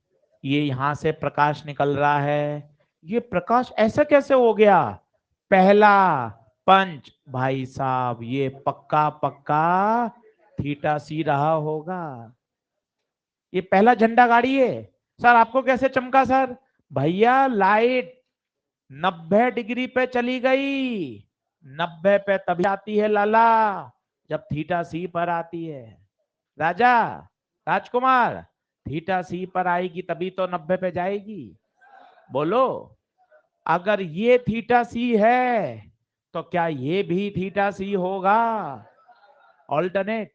ये यहां से प्रकाश निकल रहा है, ये प्रकाश ऐसा कैसे हो गया? पहला पंच भाई साहब, ये पक्का पक्का थीटा सी रहा होगा। ये पहला झंडा गाड़ी है। सर आपको कैसे चमका सर? भैया लाइट 90 डिग्री पे चली गई। 90 पे तभी आती है लाला, जब थीटा सी पर आती है। राजा, राजकुमार, थीटा सी पर आएगी तभी तो 90 पे जाएगी। बोलो, अगर ये थीटा सी है तो क्या ये भी थीटा सी होगा? ऑल्टरनेट।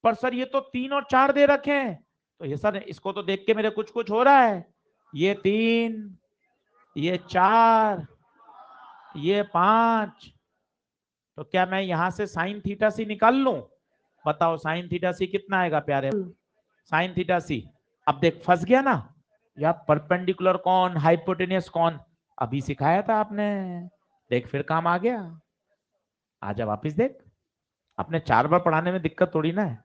पर सर ये तो 3 और 4 दे रखे हैं, तो ये सर इसको तो देख के मेरे कुछ कुछ हो रहा है। ये 3, ये 4, ये 5, तो क्या मैं यहां से साइन थीटा सी निकाल लूं? बताओ साइन थीटा सी कितना आएगा प्यारे? Sign theta C. अब देख फंस गया ना या? परपेंडिकुलर कौन, हाइपोटेनियस कौन, अभी सिखाया था आपने। देख फिर काम आ गया। आजा वापिस देख। अपने 4 बार पढ़ाने में दिक्कत थोड़ी ना है।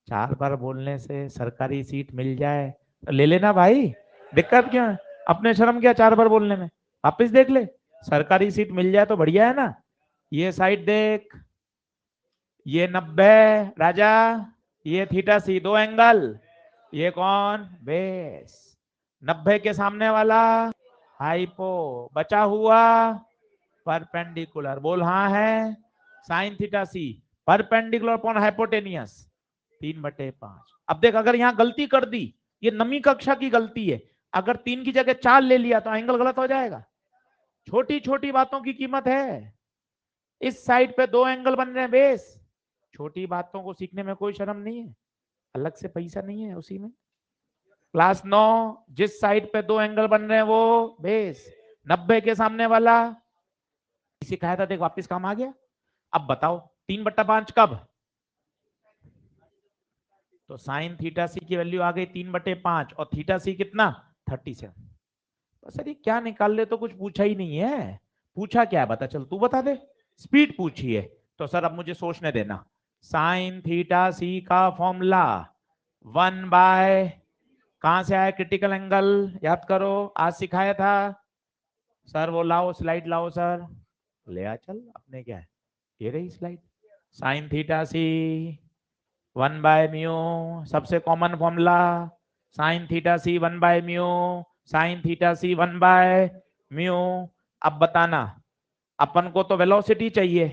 4 बार बोलने से सरकारी सीट मिल जाए तो ले लेना भाई। दिक्कत क्यों है? अपने शर्म क्या 4 बार बोलने में? वापिस देख ले, सरकारी सीट मिल जाए तो बढ़िया है ना। ये साइड देख, ये 90 राजा, ये थीटा सी, 2 एंगल। ये कौन? बेस। 90 के सामने वाला हाइपो, बचा हुआ परपेंडिकुलर। बोल हाँ है। Sine theta c perpendicular upon hypotenuse 3/5। अब देख अगर यहाँ गलती कर दी, ये नवी कक्षा की गलती है। अगर 3 की जगह 4 ले लिया तो एंगल गलत हो जाएगा। छोटी छोटी बातों की कीमत है। इस साइड पे 2 एंगल बन रहे हैं बेस। छोटी बातों को सीखने में कोई शर्म नहीं है, अलग से पैसा नहीं है उसी में। क्लास 9, जिस साइड पे 2 एंगल बन रहे हैं वो बेस। 90 के सामने वाला सिखाया था, देख वापिस काम आ गया। अब बताओ 3/5 कब? तो साइन थीटा सी की वैल्यू आ गई 3/5 और थीटा सी कितना? 37। तो सर ये क्या निकाल ले, तो कुछ पूछा ही नहीं है। पूछा क्या है बता, चल तू बता दे। स्पीड पूछी है तो सर अब मुझे सोचने देना। साइन थीटा सी का फॉर्मूला 1/, कहां से आया? क्रिटिकल एंगल, याद करो आज सिखाया था। सर वो लाओ स्लाइड लाओ सर। ले आ चल, अपने क्या है, ये रही स्लाइड। साइन थीटा सी 1/म्यू, सबसे कॉमन फॉर्मूला। साइन थीटा सी 1/म्यू, साइन थीटा सी 1/म्यू। अब बताना, अपन को तो वेलोसिटी चाहिए।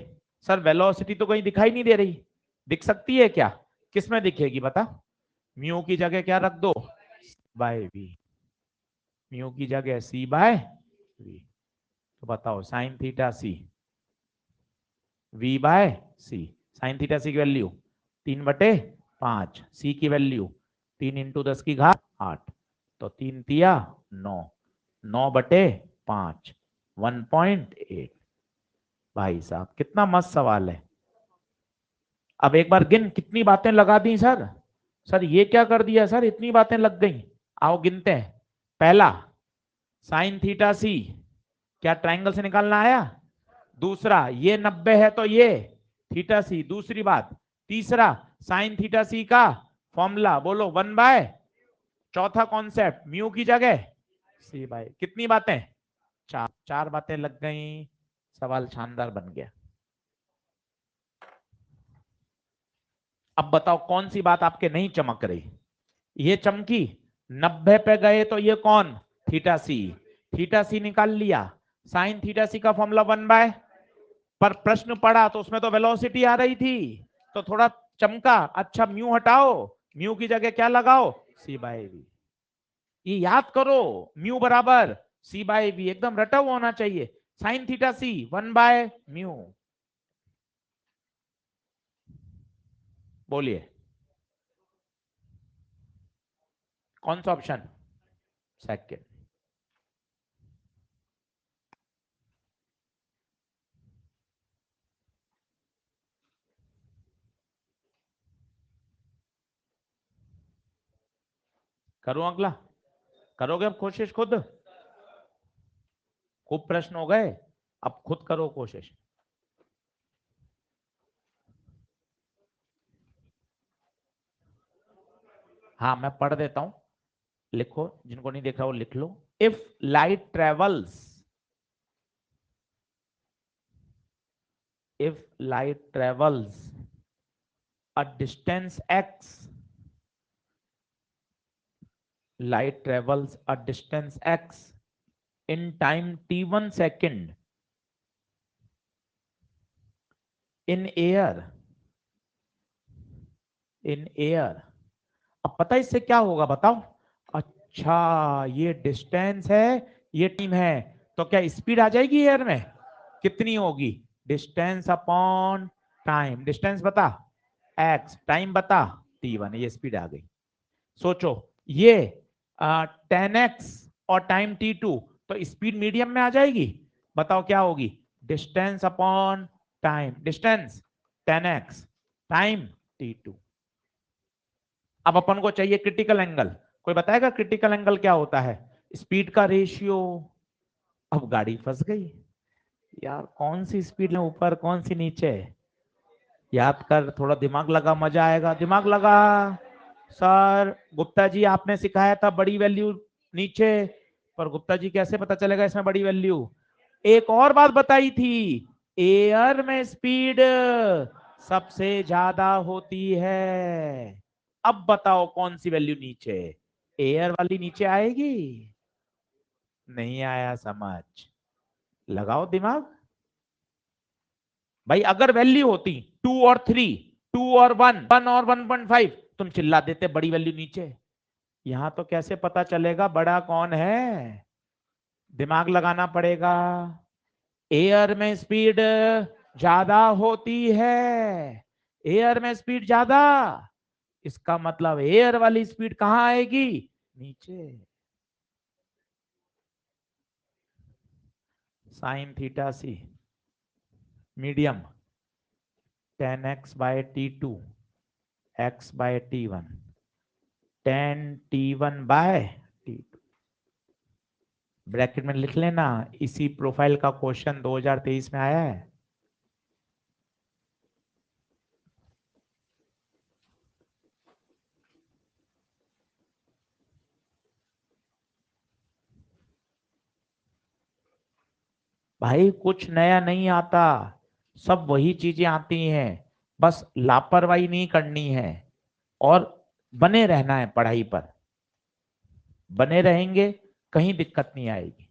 सर वेलोसिटी तो कहीं दिखाई नहीं दे रही, दिख सकती है क्या? किसमें दिखेगी बता? म्यू की जगह क्या रख दो? Bye we. म्यू की जगह C/V। तो बताओ साइन थीटा सी V/C। साइन थीटा सी की वैल्यू 3/5, सी की वैल्यू 3 × 10⁸ तो 3 × 9, 9/5, 1.8। भाई साहब कितना मस्त सवाल है। अब एक बार गिन कितनी बातें लगा दी सर। सर ये क्या कर दिया सर, इतनी बातें लग गई। आओ गिनते हैं। पहला साइन थीटा सी, क्या ट्रायंगल से निकालना आया? दूसरा ये 90 है तो ये थीटा सी, दूसरी बात। तीसरा साइन थीटा सी का फॉर्मूला बोलो 1/। चौथा कॉन्सेप्ट म्यू की जगह सी बाय। कितनी बातें? चार। चार बातें लग गई, सवाल शानदार बन गया। अब बताओ कौन सी बात आपके नहीं चमक रही? ये चमकी। 90 पे गए तो ये कौन? Theta C. थीटा सी निकाल लिया। साइन थीटा सी का फॉर्मूला 1/। पर प्रश्न पढ़ा तो उसमें तो वेलोसिटी आ रही थी, तो थोड़ा चमका। अच्छा म्यू हटाओ, म्यू की जगह क्या लगाओ? सी बाय वी। ये याद करो, म्यू बराबर सी बाय वी, एकदम रटा हुआ होना चाहिए। साइन थीटा सी 1/म्यू। बोलिए कौन सा ऑप्शन? सेकंड। करो अगला। करोगे अब कोशिश खुद? खूब प्रश्न हो गए, अब खुद करो कोशिश। हाँ मैं पढ़ देता हूं, लिखो, जिनको नहीं देख रहा वो लिख लो। If light travels, if light travels a distance x, light travels a distance x in time t1 second in air, in air। अब पता है इससे क्या होगा बताओ? अच्छा ये डिस्टेंस है, ये टाइम है, तो क्या स्पीड आ जाएगी एयर में? कितनी होगी? Distance upon time. डिस्टेंस बता x, टाइम बता t1, ये स्पीड आ गई। सोचो ये 10x और टाइम t2, तो स्पीड मीडियम में आ जाएगी। बताओ क्या होगी? Distance upon time. Distance 10x, time t2। अब अपन को चाहिए क्रिटिकल एंगल। कोई बताएगा क्रिटिकल एंगल क्या होता है? स्पीड का रेशियो। अब गाड़ी फंस गई यार, कौन सी स्पीड है ऊपर, कौन सी नीचे? याद कर, थोड़ा दिमाग लगा, मजा आएगा। दिमाग लगा। सर गुप्ता जी आपने सिखाया था बड़ी वैल्यू नीचे, पर गुप्ता जी कैसे पता चलेगा इसमें बड़ी वैल्यू? एक और बात बताई थी, एयर में स्पीड सबसे ज्यादा होती है। अब बताओ कौन सी वैल्यू नीचे? एयर वाली नीचे आएगी? नहीं आया समझ? लगाओ दिमाग भाई। अगर वैल्यू होती 2 और 3, 2 और 1, 1 और 1.5, तुम चिल्ला देते बड़ी वैल्यू नीचे। यहां तो कैसे पता चलेगा बड़ा कौन है? दिमाग लगाना पड़ेगा। एयर में स्पीड ज्यादा होती है, एयर में स्पीड ज्यादा, इसका मतलब एयर वाली स्पीड कहां आएगी? नीचे। Sine theta C medium 10x/t2 x/t1 10t1/t2। Bracket में लिख लेना, इसी प्रोफाइल का क्वेश्चन 2023 में आया है। भाई कुछ नया नहीं आता, सब वही चीजें आती हैं, बस लापरवाही नहीं करनी है और बने रहना है पढ़ाई पर। बने रहेंगे, कहीं दिक्कत नहीं आएगी।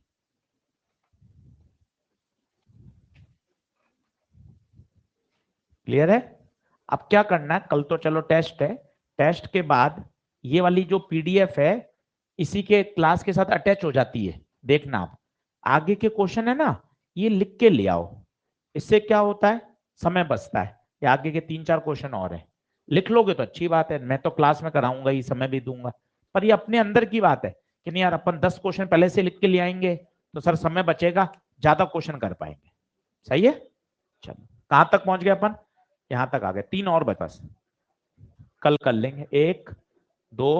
क्लियर है? अब क्या करना है, कल तो चलो टेस्ट है, टेस्ट के बाद ये वाली जो पीडीएफ है इसी के क्लास के साथ अटैच हो जाती है। देखना आप आगे के क्वेश्चन है ना, ये लिख के ले आओ। इससे क्या होता है, समय बचता है। ये आगे के 3-4 क्वेश्चन और है, लिख लोगे तो अच्छी बात है, मैं तो क्लास में कराऊंगा ही, समय भी दूंगा। पर ये अपने अंदर की बात है कि नहीं यार, अपन 10 क्वेश्चन पहले से लिख के ले आएंगे तो सर समय बचेगा, ज्यादा क्वेश्चन कर पाएंगे। सही है? चलो कहां तक पहुंच गए अपन? यहां तक आ गए, 3 और बस कल कर लेंगे। 1 2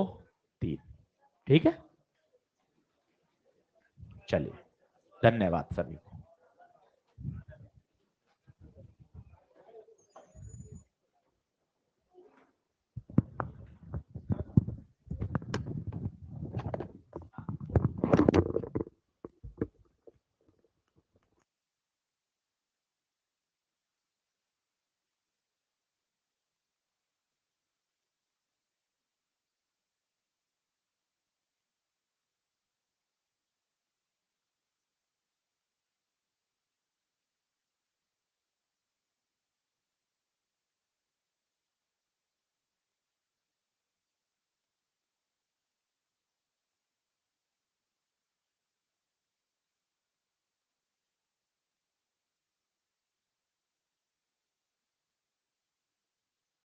3। ठीक है, चलिए, धन्यवाद सभी को।